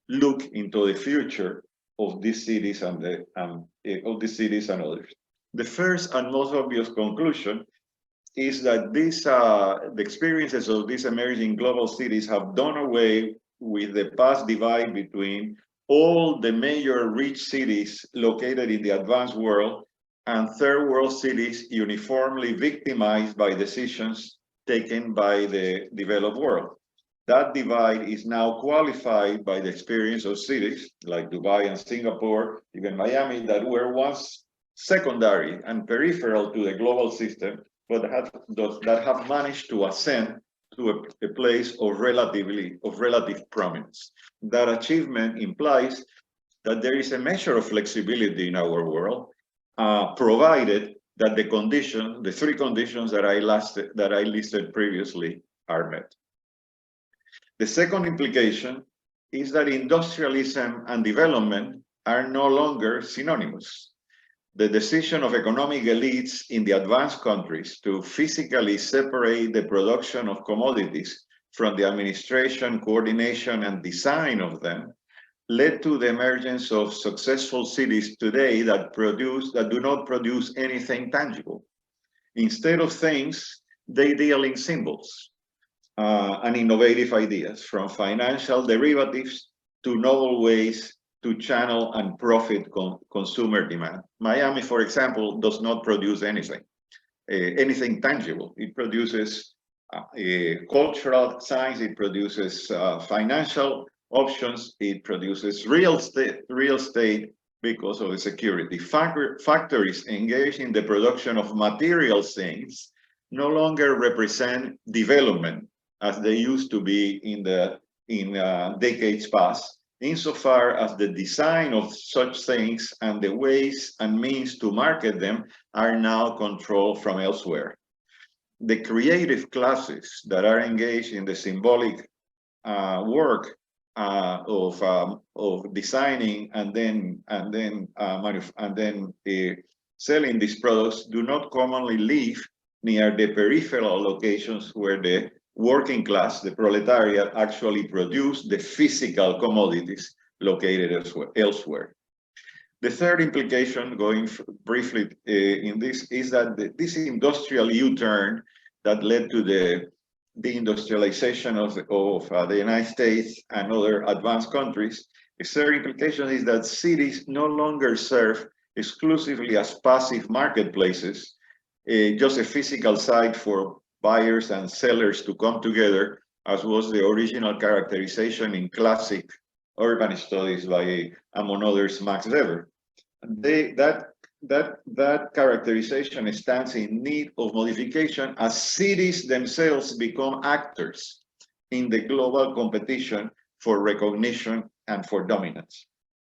look into the future of these cities and others. The first and most obvious conclusion is that the experiences of these emerging global cities have done away with the past divide between all the major rich cities located in the advanced world and third world cities uniformly victimized by decisions taken by the developed world. That divide is now qualified by the experience of cities like Dubai and Singapore, even Miami, that were once secondary and peripheral to the global system, but that have managed to ascend to a place of relative prominence. That achievement implies that there is a measure of flexibility in our world, provided that the three conditions that I listed previously are met. The second implication is that industrialism and development are no longer synonymous. The decision of economic elites in the advanced countries to physically separate the production of commodities from the administration, coordination, and design of them led to the emergence of successful cities today that do not produce anything tangible. Instead of things, they deal in symbols and innovative ideas, from financial derivatives to novel ways to channel and profit consumer demand. Miami, for example, does not produce anything tangible. It produces cultural signs, it produces financial options, it produces real estate because of the security. Factories engaged in the production of material things no longer represent development as they used to be in decades past, insofar as the design of such things and the ways and means to market them are now controlled from elsewhere. The creative classes that are engaged in the symbolic work of designing and then selling these products do not commonly live near the peripheral locations where the working class, the proletariat, actually produce the physical commodities located elsewhere. The third implication, going briefly in this, is that this industrial U-turn that led to the deindustrialization of the United States and other advanced countries, the third implication is that cities no longer serve exclusively as passive marketplaces, just a physical site for buyers and sellers to come together, as was the original characterization in classic urban studies by, among others, Max Weber. That characterization stands in need of modification as cities themselves become actors in the global competition for recognition and for dominance.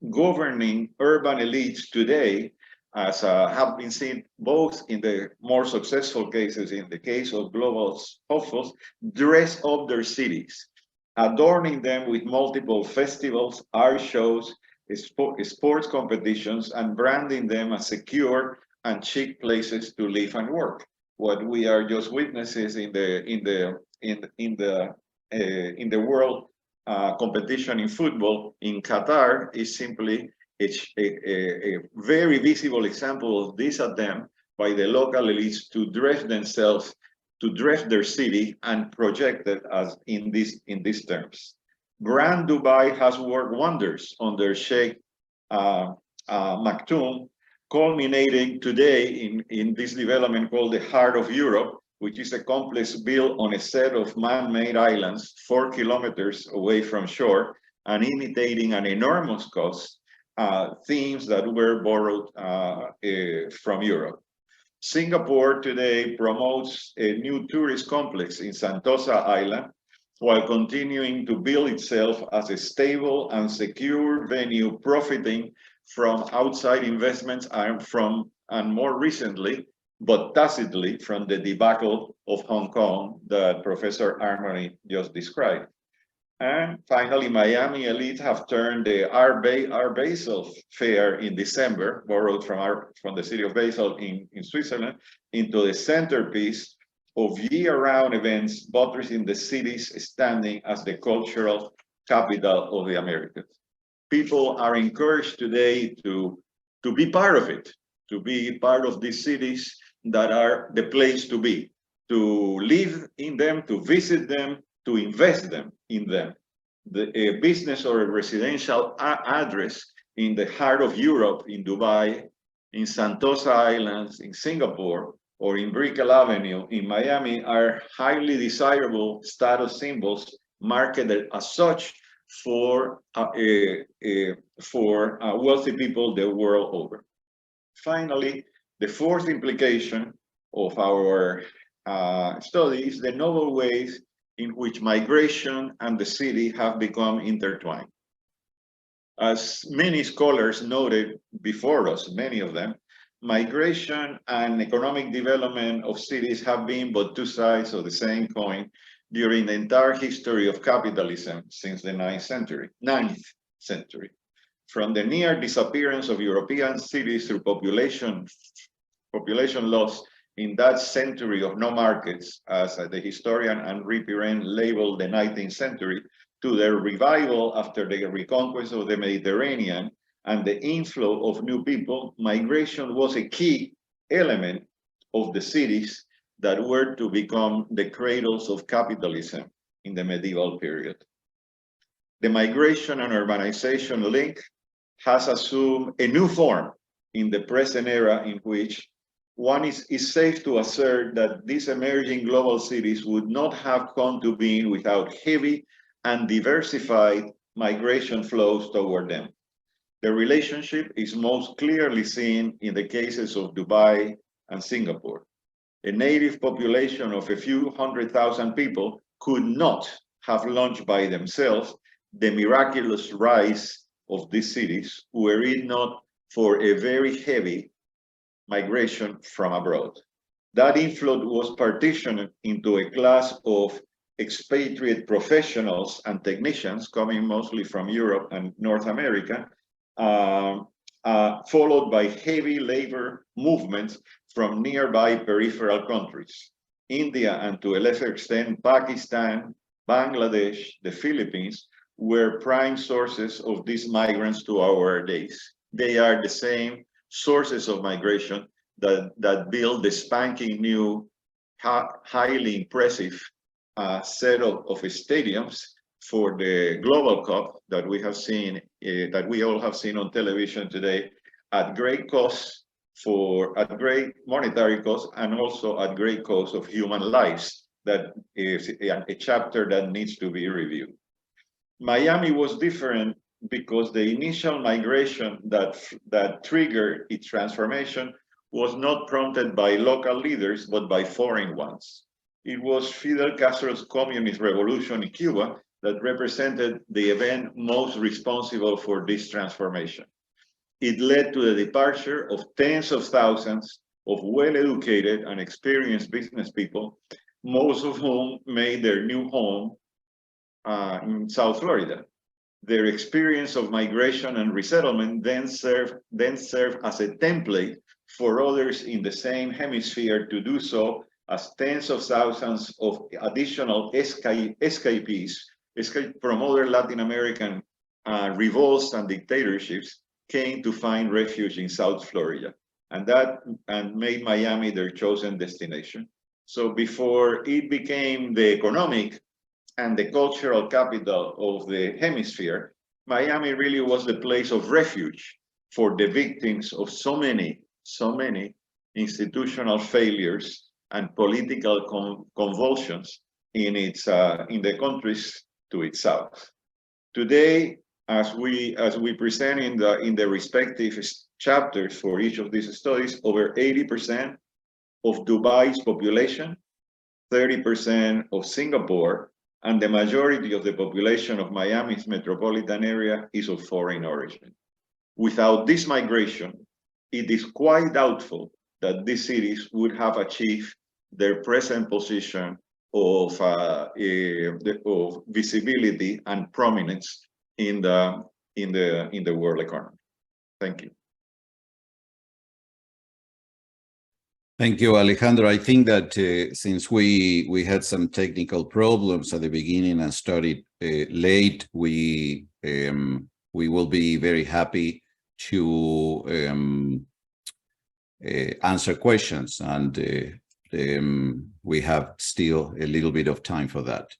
Governing urban elites today, as have been seen both in the more successful cases, in the case of global hopefuls, dress up their cities, adorning them with multiple festivals, art shows, sports competitions, and branding them as secure and chic places to live and work. What we are just witnesses in the world competition in football in Qatar is simply a very visible example of this attempt by the local elites to dress themselves, to dress their city and project it as in these terms. Brand Dubai has worked wonders under Sheikh Maktoum, culminating today in this development called the Heart of Europe, which is a complex built on a set of man-made islands 4 kilometers away from shore and imitating an enormous cost themes that were borrowed from Europe. Singapore today promotes a new tourist complex in Sentosa Island, while continuing to build itself as a stable and secure venue, profiting from outside investments and more recently, but tacitly, from the debacle of Hong Kong that Professor Armony just described. And finally, Miami elites have turned the Art Basel Fair in December, borrowed from the city of Basel in Switzerland, into the centerpiece of year-round events, buttressing the city's standing as the cultural capital of the Americas. People are encouraged today to be part of it, to be part of these cities that are the place to be, to live in them, to visit them, to invest in them. a business or a residential address in the heart of Europe, in Dubai, in Sentosa Islands, in Singapore, or in Brickell Avenue in Miami are highly desirable status symbols marketed as such for wealthy people the world over. Finally, the fourth implication of our study is the novel ways in which migration and the city have become intertwined. As many scholars noted before us, many of them, migration and economic development of cities have been but two sides of the same coin during the entire history of capitalism since the 9th century. From the near disappearance of European cities through population loss in that century of no markets, as the historian Henri Pirenne labeled the 19th century, to their revival after the reconquest of the Mediterranean and the inflow of new people, migration was a key element of the cities that were to become the cradles of capitalism in the medieval period. The migration and urbanization link has assumed a new form in the present era, in which one is safe to assert that these emerging global cities would not have come to being without heavy and diversified migration flows toward them. The relationship is most clearly seen in the cases of Dubai and Singapore. A native population of a few 100,000 people could not have launched by themselves the miraculous rise of these cities were it not for a very heavy migration from abroad. That inflow was partitioned into a class of expatriate professionals and technicians coming mostly from Europe and North America, followed by heavy labor movements from nearby peripheral countries. India, and to a lesser extent, Pakistan, Bangladesh, the Philippines, were prime sources of these migrants to our days. They are the same sources of migration that build the spanking new, highly impressive set of stadiums for the Global Cup that we have seen, that we all have seen on television today, at great cost, at great monetary cost, and also at great cost of human lives. That is a chapter that needs to be reviewed. Miami was different because the initial migration that triggered its transformation was not prompted by local leaders, but by foreign ones. It was Fidel Castro's communist revolution in Cuba that represented the event most responsible for this transformation. It led to the departure of tens of thousands of well-educated and experienced business people, most of whom made their new home in South Florida. Their experience of migration and resettlement then served as a template for others in the same hemisphere to do so, as tens of thousands of additional escapees from other Latin American revolts and dictatorships came to find refuge in South Florida, and made Miami their chosen destination. So before it became the economic and the cultural capital of the hemisphere, Miami really was the place of refuge for the victims of so many institutional failures and political convulsions in the countries to its south. Today, as we present in the respective chapters for each of these studies, over 80% of Dubai's population, 30% of Singapore, and the majority of the population of Miami's metropolitan area is of foreign origin. Without this migration, it is quite doubtful that these cities would have achieved their present position of visibility and prominence in the world economy. Thank you. Thank you, Alejandro. I think that since we had some technical problems at the beginning and started late, we will be very happy to answer questions, and we have still a little bit of time for that.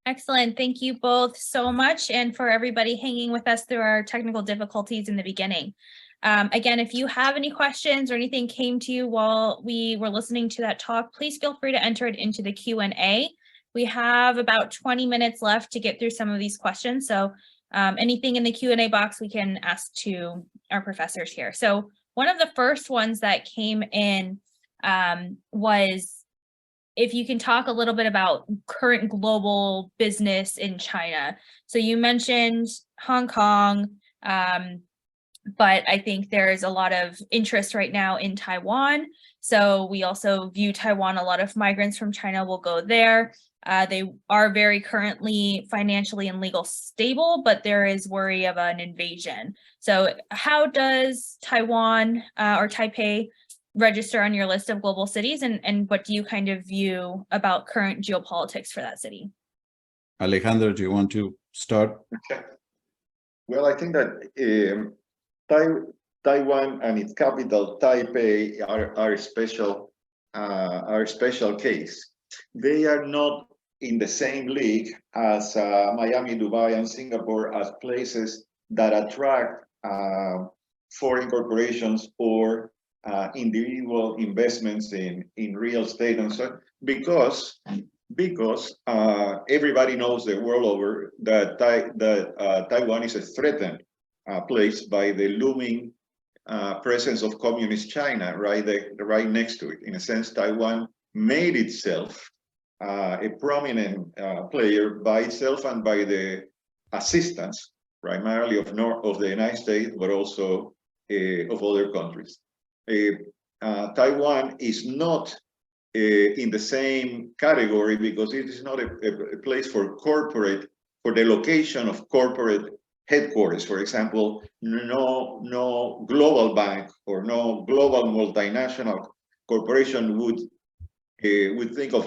Excellent. Thank you both so much, and for everybody hanging with us through our technical difficulties in the beginning. Again, if you have any questions or anything came to you while we were listening to that talk, please feel free to enter it into the Q&A. We have about 20 minutes left to get through some of these questions. So anything in the Q&A box we can ask to our professors here. So one of the first ones that came in was if you can talk a little bit about current global business in China. So you mentioned Hong Kong, but I think there's a lot of interest right now in Taiwan. So we also view Taiwan, a lot of migrants from China will go there. They are very currently financially and legal stable, but there is worry of an invasion. So how does Taiwan or Taipei register on your list of global cities, and what do you kind of view about current geopolitics for that city? Alejandro, do you want to start? Okay. Well, I think that Taiwan and its capital Taipei are a special case. They are not in the same league as Miami, Dubai, and Singapore as places that attract foreign corporations or individual investments in real estate and so on, because everybody knows the world over that Taiwan is a threatened place by the looming presence of communist China right next to it. In a sense, Taiwan made itself a prominent player by itself and by the assistance, primarily of the United States, but also of other countries. Taiwan is not in the same category because it is not a place for the location of corporate headquarters. For example, no global bank or no global multinational corporation would think of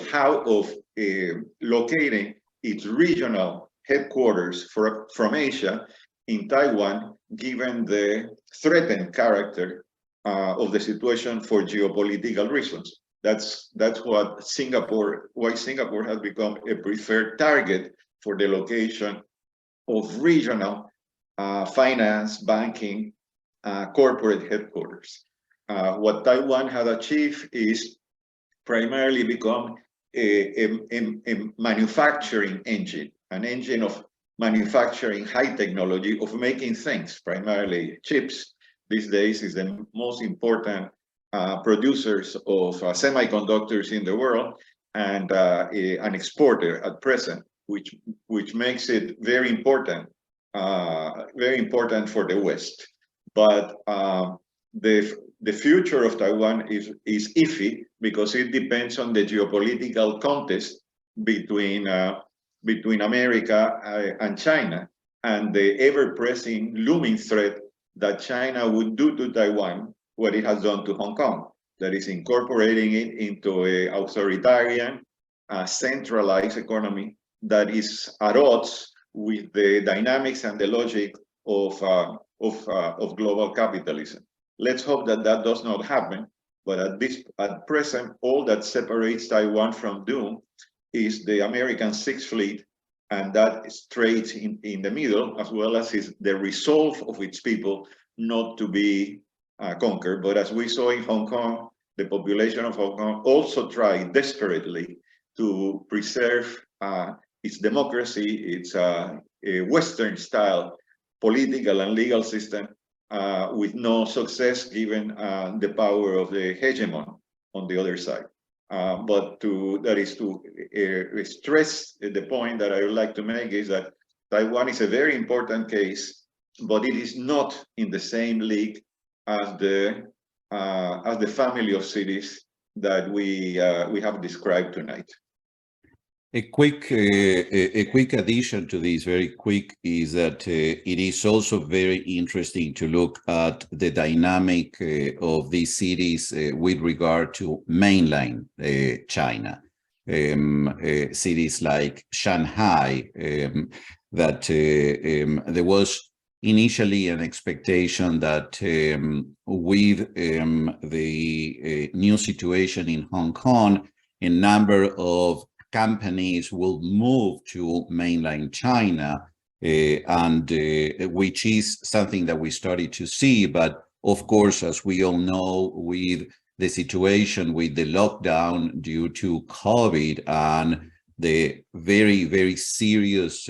locating its regional headquarters from Asia in Taiwan, given the threatened character of the situation for geopolitical reasons. That's why Singapore has become a preferred target for the location of regional finance, banking, corporate headquarters. What Taiwan has achieved is primarily become a manufacturing engine, an engine of manufacturing high technology, of making things, primarily chips. These days is the most important producers of semiconductors in the world, and an exporter at present, which makes it very important for the West. But the future of Taiwan is iffy because it depends on the geopolitical contest between America and China, and the ever-pressing looming threat that China would do to Taiwan what it has done to Hong Kong, that is incorporating it into an authoritarian, centralized economy that is at odds with the dynamics and the logic of global capitalism. Let's hope that does not happen, but at present, all that separates Taiwan from doom is the American Sixth Fleet, and that straits in the middle, as well as the resolve of its people not to be conquered. But as we saw in Hong Kong, the population of Hong Kong also tried desperately to preserve its democracy, its Western-style political and legal system, with no success given the power of the hegemon on the other side. But to stress the point that I would like to make is that Taiwan is a very important case, but it is not in the same league as the family of cities that we have described tonight. A quick addition to this, very quick, is that it is also very interesting to look at the dynamic of these cities with regard to mainland China. Cities like Shanghai, that there was initially an expectation that with the new situation in Hong Kong, a number of companies will move to mainland China, and which is something that we started to see. But of course, as we all know, with the situation with the lockdown due to COVID and the very, very serious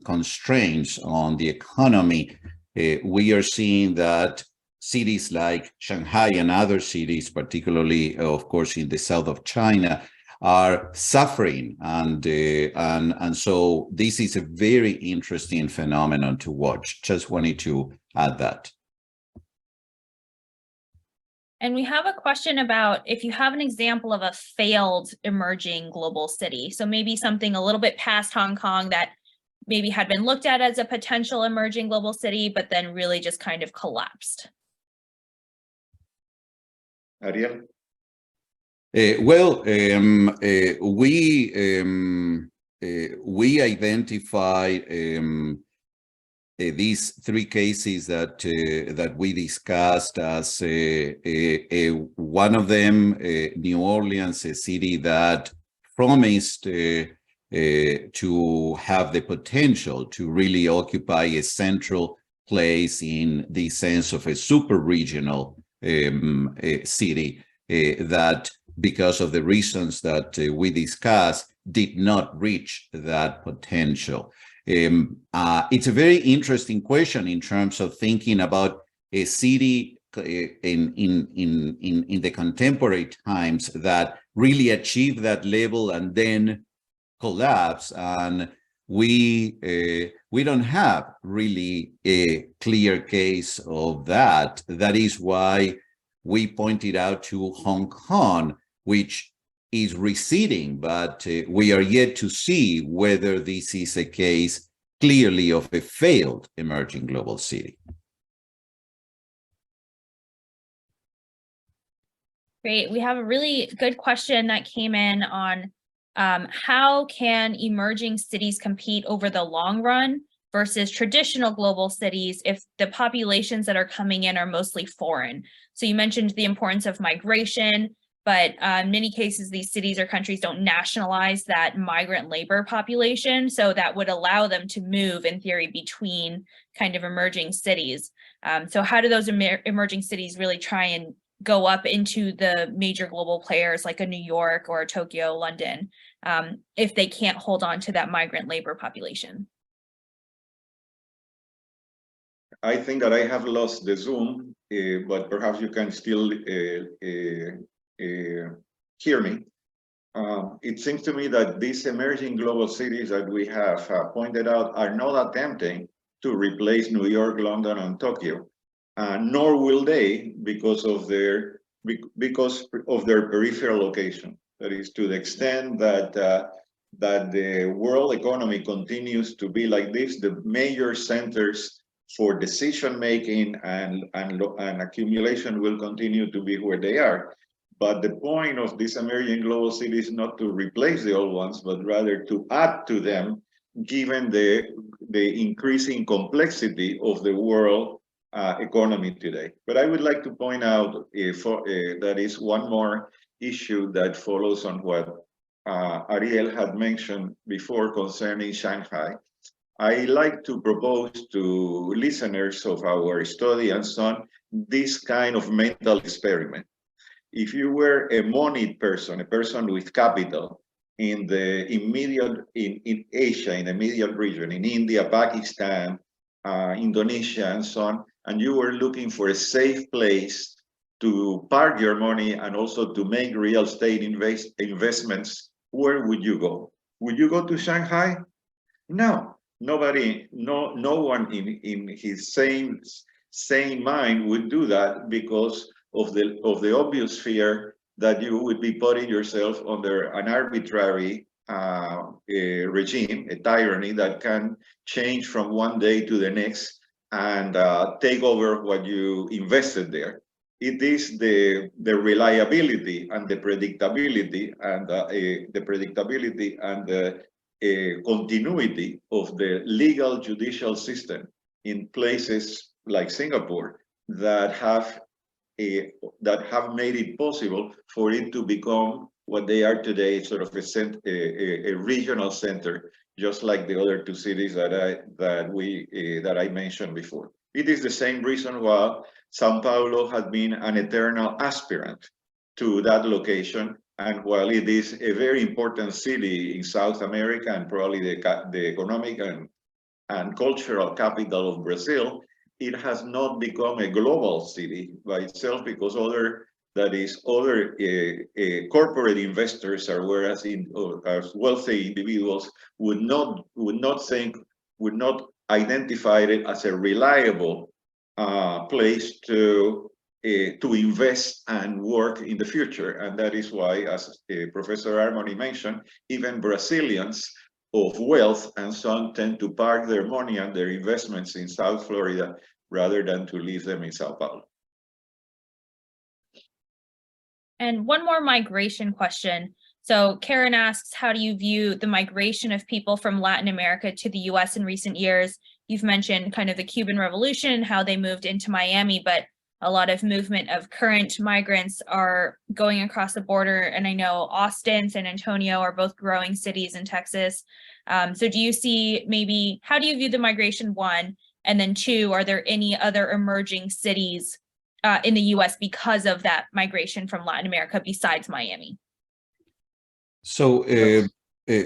constraints on the economy, we are seeing that cities like Shanghai and other cities, particularly, of course, in the south of China, are suffering, and so this is a very interesting phenomenon to watch. Just wanted to add that. And we have a question about if you have an example of a failed emerging global city. So maybe something a little bit past Hong Kong that maybe had been looked at as a potential emerging global city, but then really just kind of collapsed. Ariel? We identified these three cases that we discussed as one of them, New Orleans, a city that promised to have the potential to really occupy a central place in the sense of a super regional city that, because of the reasons that we discussed, did not reach that potential. It's a very interesting question in terms of thinking about a city in the contemporary times that really achieved that level and then collapse, and we don't have really a clear case of that. That is why we pointed out to Hong Kong, which is receding, but we are yet to see whether this is a case clearly of a failed emerging global city. Great. We have a really good question that came in on how can emerging cities compete over the long run versus traditional global cities if the populations that are coming in are mostly foreign? So you mentioned the importance of migration, but in many cases, these cities or countries don't nationalize that migrant labor population. So that would allow them to move, in theory, between kind of emerging cities. So how do those emerging cities really try and go up into the major global players like a New York or a Tokyo, London, if they can't hold on to that migrant labor population? I think that I have lost the Zoom, but perhaps you can still hear me. It seems to me that these emerging global cities that we have pointed out are not attempting to replace New York, London, and Tokyo, nor will they because of their peripheral location. That is, to the extent that that the world economy continues to be like this, the major centers for decision making and accumulation will continue to be where they are. But the point of this emerging global city is not to replace the old ones, but rather to add to them, given the increasing complexity of the world economy today. But I would like to point out that is one more issue that follows on what Ariel had mentioned before concerning Shanghai. I like to propose to listeners of our study and so on, this kind of mental experiment. If you were a moneyed person, a person with capital in the immediate, in Asia, in the immediate region, in India, Pakistan, Indonesia, and so on, and you were looking for a safe place to park your money and also to make real estate investments, where would you go? Would you go to Shanghai? No. Nobody, no one in his sane mind would do that because of the obvious fear that you would be putting yourself under an arbitrary regime, a tyranny that can change from one day to the next and take over what you invested there. It is the reliability and the predictability and the continuity of the legal judicial system in places like Singapore that have that have made it possible for it to become what they are today, sort of a regional center, just like the other two cities that I mentioned before. It is the same reason why Sao Paulo has been an eternal aspirant to that location. And while it is a very important city in South America and probably the economic and cultural capital of Brazil, it has not become a global city by itself because other corporate investors, as wealthy individuals, would not identify it as a reliable place to invest and work in the future. And that is why, as Professor Armony mentioned, even Brazilians of wealth and so on tend to park their money and their investments in South Florida rather than to leave them in Sao Paulo. And one more migration question. So Karen asks, how do you view the migration of people from Latin America to the US in recent years? You've mentioned kind of the Cuban Revolution, how they moved into Miami, but a lot of movement of current migrants are going across the border. And I know Austin, San Antonio are both growing cities in Texas. So do you see maybe, how do you view the migration, one? And then two, are there any other emerging cities in the US because of that migration from Latin America besides Miami? So,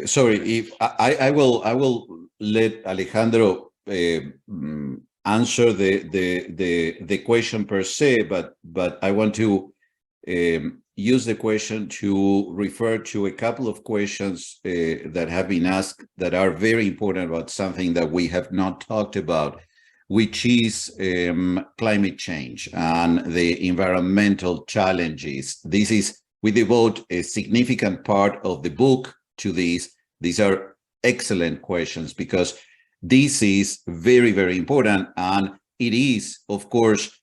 sorry, if I will let Alejandro answer the question per se, but I want to use the question to refer to a couple of questions that have been asked that are very important about something that we have not talked about, which is climate change and the environmental challenges. We devote a significant part of the book to these. These are excellent questions because this is very, very important. And it is, of course,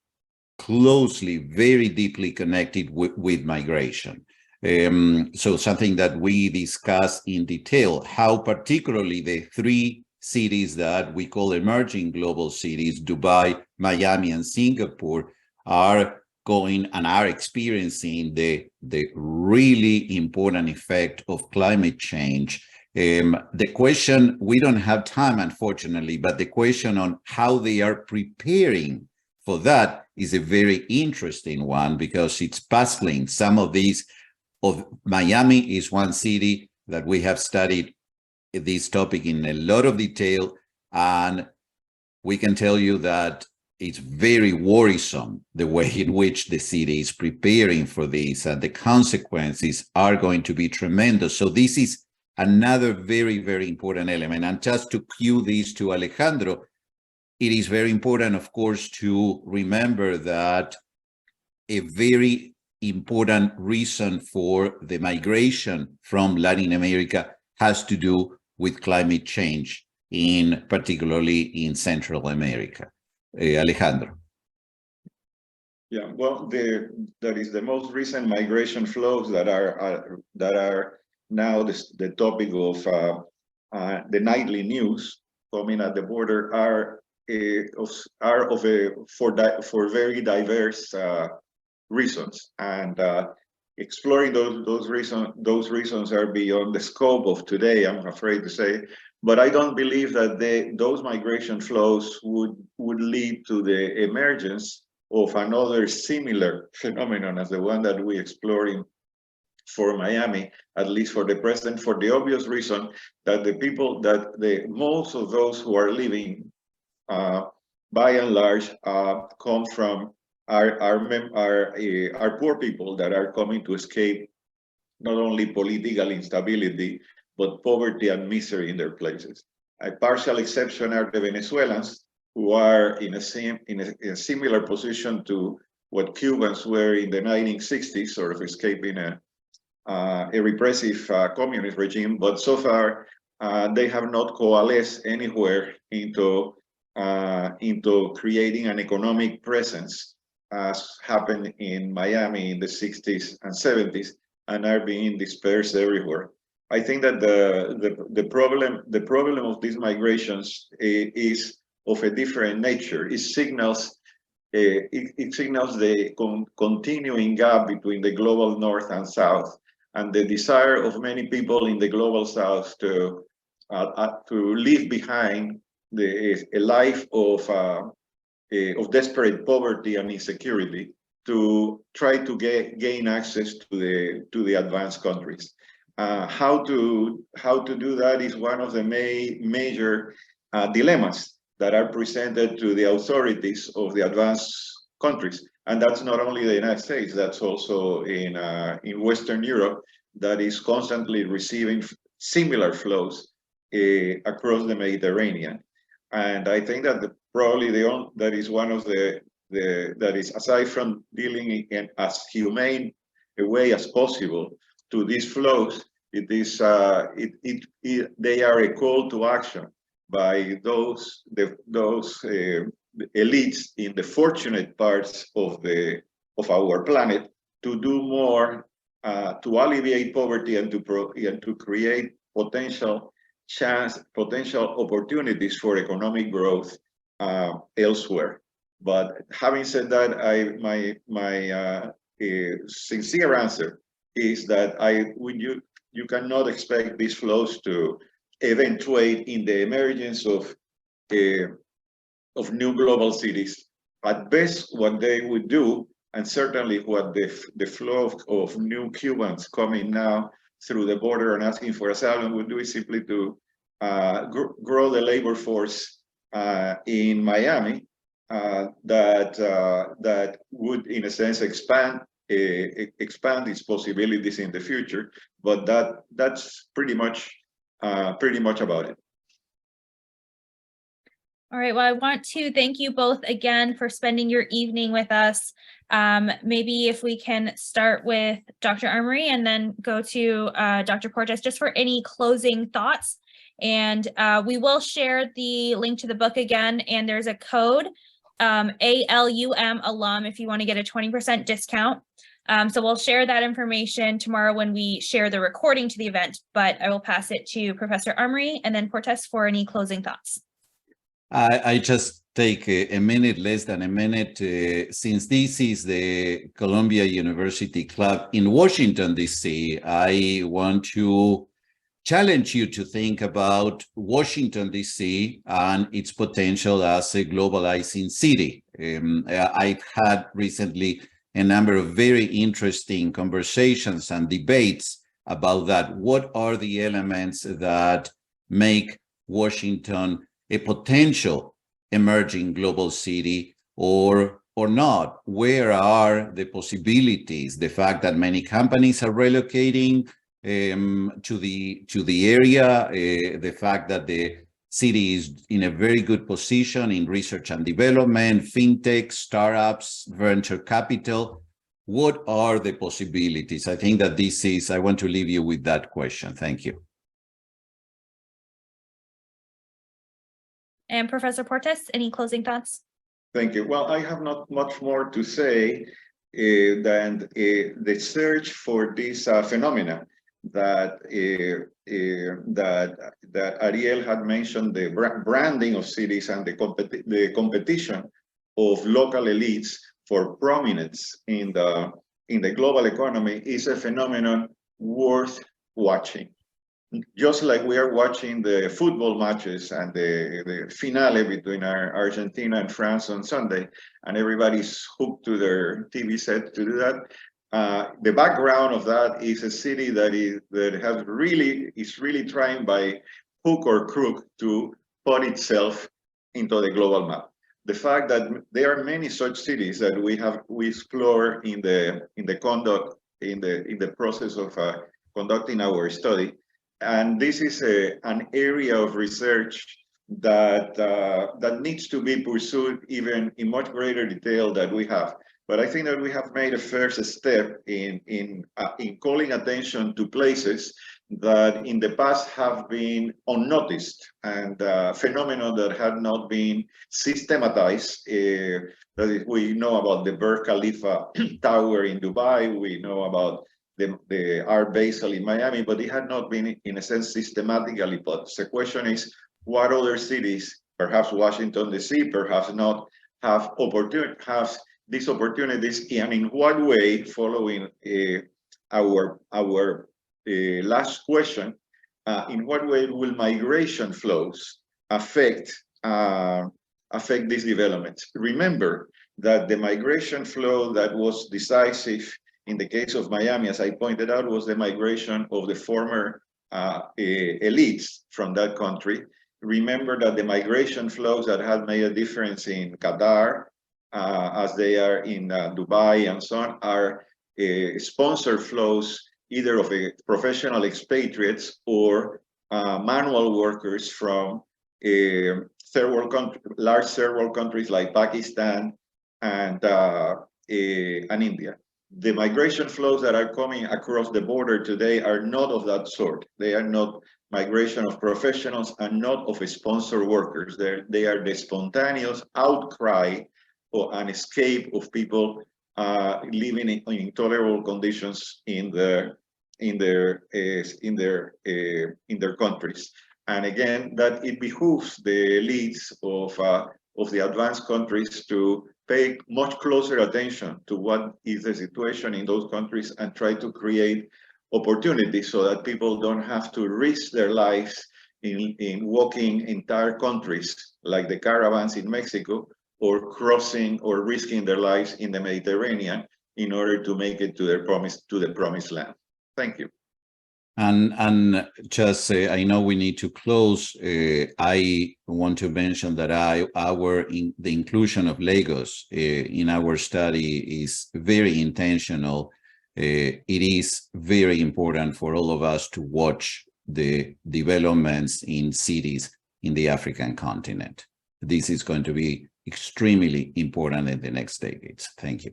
closely, very deeply connected with migration. So something that we discuss in detail, how particularly the three cities that we call emerging global cities, Dubai, Miami, and Singapore, are going and are experiencing the really important effect of climate change. The question, we don't have time, unfortunately, but the question on how they are preparing for that is a very interesting one because it's puzzling. Some of these, Miami is one city that we have studied this topic in a lot of detail, and we can tell you that it's very worrisome the way in which the city is preparing for this, and the consequences are going to be tremendous. So this is another very, very important element. And just to cue this to Alejandro, it is very important, of course, to remember that a very important reason for the migration from Latin America has to do with climate change, particularly in Central America. Alejandro. Yeah, well, that is the most recent migration flows that are now the topic of the nightly news coming at the border for very diverse reasons, and exploring those reasons are beyond the scope of today, I'm afraid to say. But I don't believe that those migration flows would lead to the emergence of another similar phenomenon as the one that we exploring for Miami, at least for the present, for the obvious reason that most of those who are living, by and large, come from are poor people that are coming to escape not only political instability, but poverty and misery in their places. A partial exception are the Venezuelans, who are in a similar position to what Cubans were in the 1960s, sort of escaping a repressive communist regime, but so far they have not coalesced anywhere into creating an economic presence, as happened in Miami in the 60s and 70s, and are being dispersed everywhere. I think that the problem of these migrations is of a different nature. It signals it signals the continuing gap between the global north and south, and the desire of many people in the global south to leave behind a life of desperate poverty and insecurity to try to gain access to the advanced countries. How to do that is one of the major dilemmas that are presented to the authorities of the advanced countries. And that's not only the United States, that's also in Western Europe, that is constantly receiving similar flows across the Mediterranean. And I think that probably that is one of that is, aside from dealing in as humane a way as possible to these flows, it is they are a call to action by those elites in the fortunate parts of our planet to do more to alleviate poverty and to create potential opportunities for economic growth elsewhere. But having said that, my sincere answer is that you cannot expect these flows to eventuate in the emergence of new global cities. At best, what they would do, and certainly what the flow of new Cubans coming now through the border and asking for asylum would do, is simply to grow the labor force in Miami that would, in a sense, expand its possibilities in the future. But that's pretty much about it. All right, well, I want to thank you both again for spending your evening with us. Maybe if we can start with Dr. Armory and then go to Dr. Portes just for any closing thoughts. And we will share the link to the book again, and there's a code, ALUM alum, if you want to get a 20% discount. So we'll share that information tomorrow when we share the recording to the event, but I will pass it to Professor Armory and then Portes for any closing thoughts. I just take a minute, less than a minute, since this is the Columbia University Club in Washington, D.C., I want to challenge you to think about Washington, D.C. and its potential as a globalizing city. I've had recently a number of very interesting conversations and debates about that. What are the elements that make Washington a potential emerging global city or not? Where are the possibilities? The fact that many companies are relocating to the area, the fact that the city is in a very good position in research and development, fintech, startups, venture capital. What are the possibilities? I think that I want to leave you with that question. Thank you. And Professor Portes, any closing thoughts? Thank you. Well, I have not much more to say than the search for this phenomena that Ariel had mentioned, the branding of cities and the competition of local elites for prominence in the global economy is a phenomenon worth watching. Just like we are watching the football matches and the finale between Argentina and France on Sunday, and everybody's hooked to their TV set to do that. The background of that is a city that is really trying by hook or crook to put itself into the global map. The fact that there are many such cities that we explore in the process of conducting our study. And this is an area of research that needs to be pursued even in much greater detail than we have. But I think that we have made a first step in calling attention to places that in the past have been unnoticed and phenomena that had not been systematized. That is, we know about the Burj Khalifa Tower in Dubai, we know about the Art Basel in Miami, but it had not been, in a sense, systematically put. The question is, what other cities, perhaps Washington, D.C., perhaps not, have these opportunities, and in what way, following our last question, in what way will migration flows affect these developments? Remember that the migration flow that was decisive in the case of Miami, as I pointed out, was the migration of the former elites from that country. Remember that the migration flows that had made a difference in Qatar, as they are in Dubai and so on, are sponsor flows either of professional expatriates or manual workers from large third world countries like Pakistan and India. The migration flows that are coming across the border today are not of that sort. They are not migration of professionals and not of sponsor workers. They are the spontaneous outcry or an escape of people living in intolerable conditions in their countries. And again, that it behooves the elites of the advanced countries to pay much closer attention to what is the situation in those countries and try to create opportunities so that people don't have to risk their lives in walking entire countries like the caravans in Mexico, or crossing or risking their lives in the Mediterranean in order to make it to the promised land. Thank you. And just I know we need to close. I want to mention that the inclusion of Lagos in our study is very intentional. It is very important for all of us to watch the developments in cities in the African continent. This is going to be extremely important in the next decades. Thank you.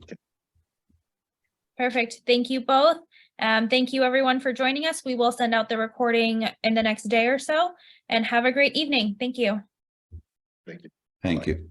Perfect. Thank you both. Thank you everyone for joining us. We will send out the recording in the next day or so, and have a great evening. Thank you. Thank you. Thank you.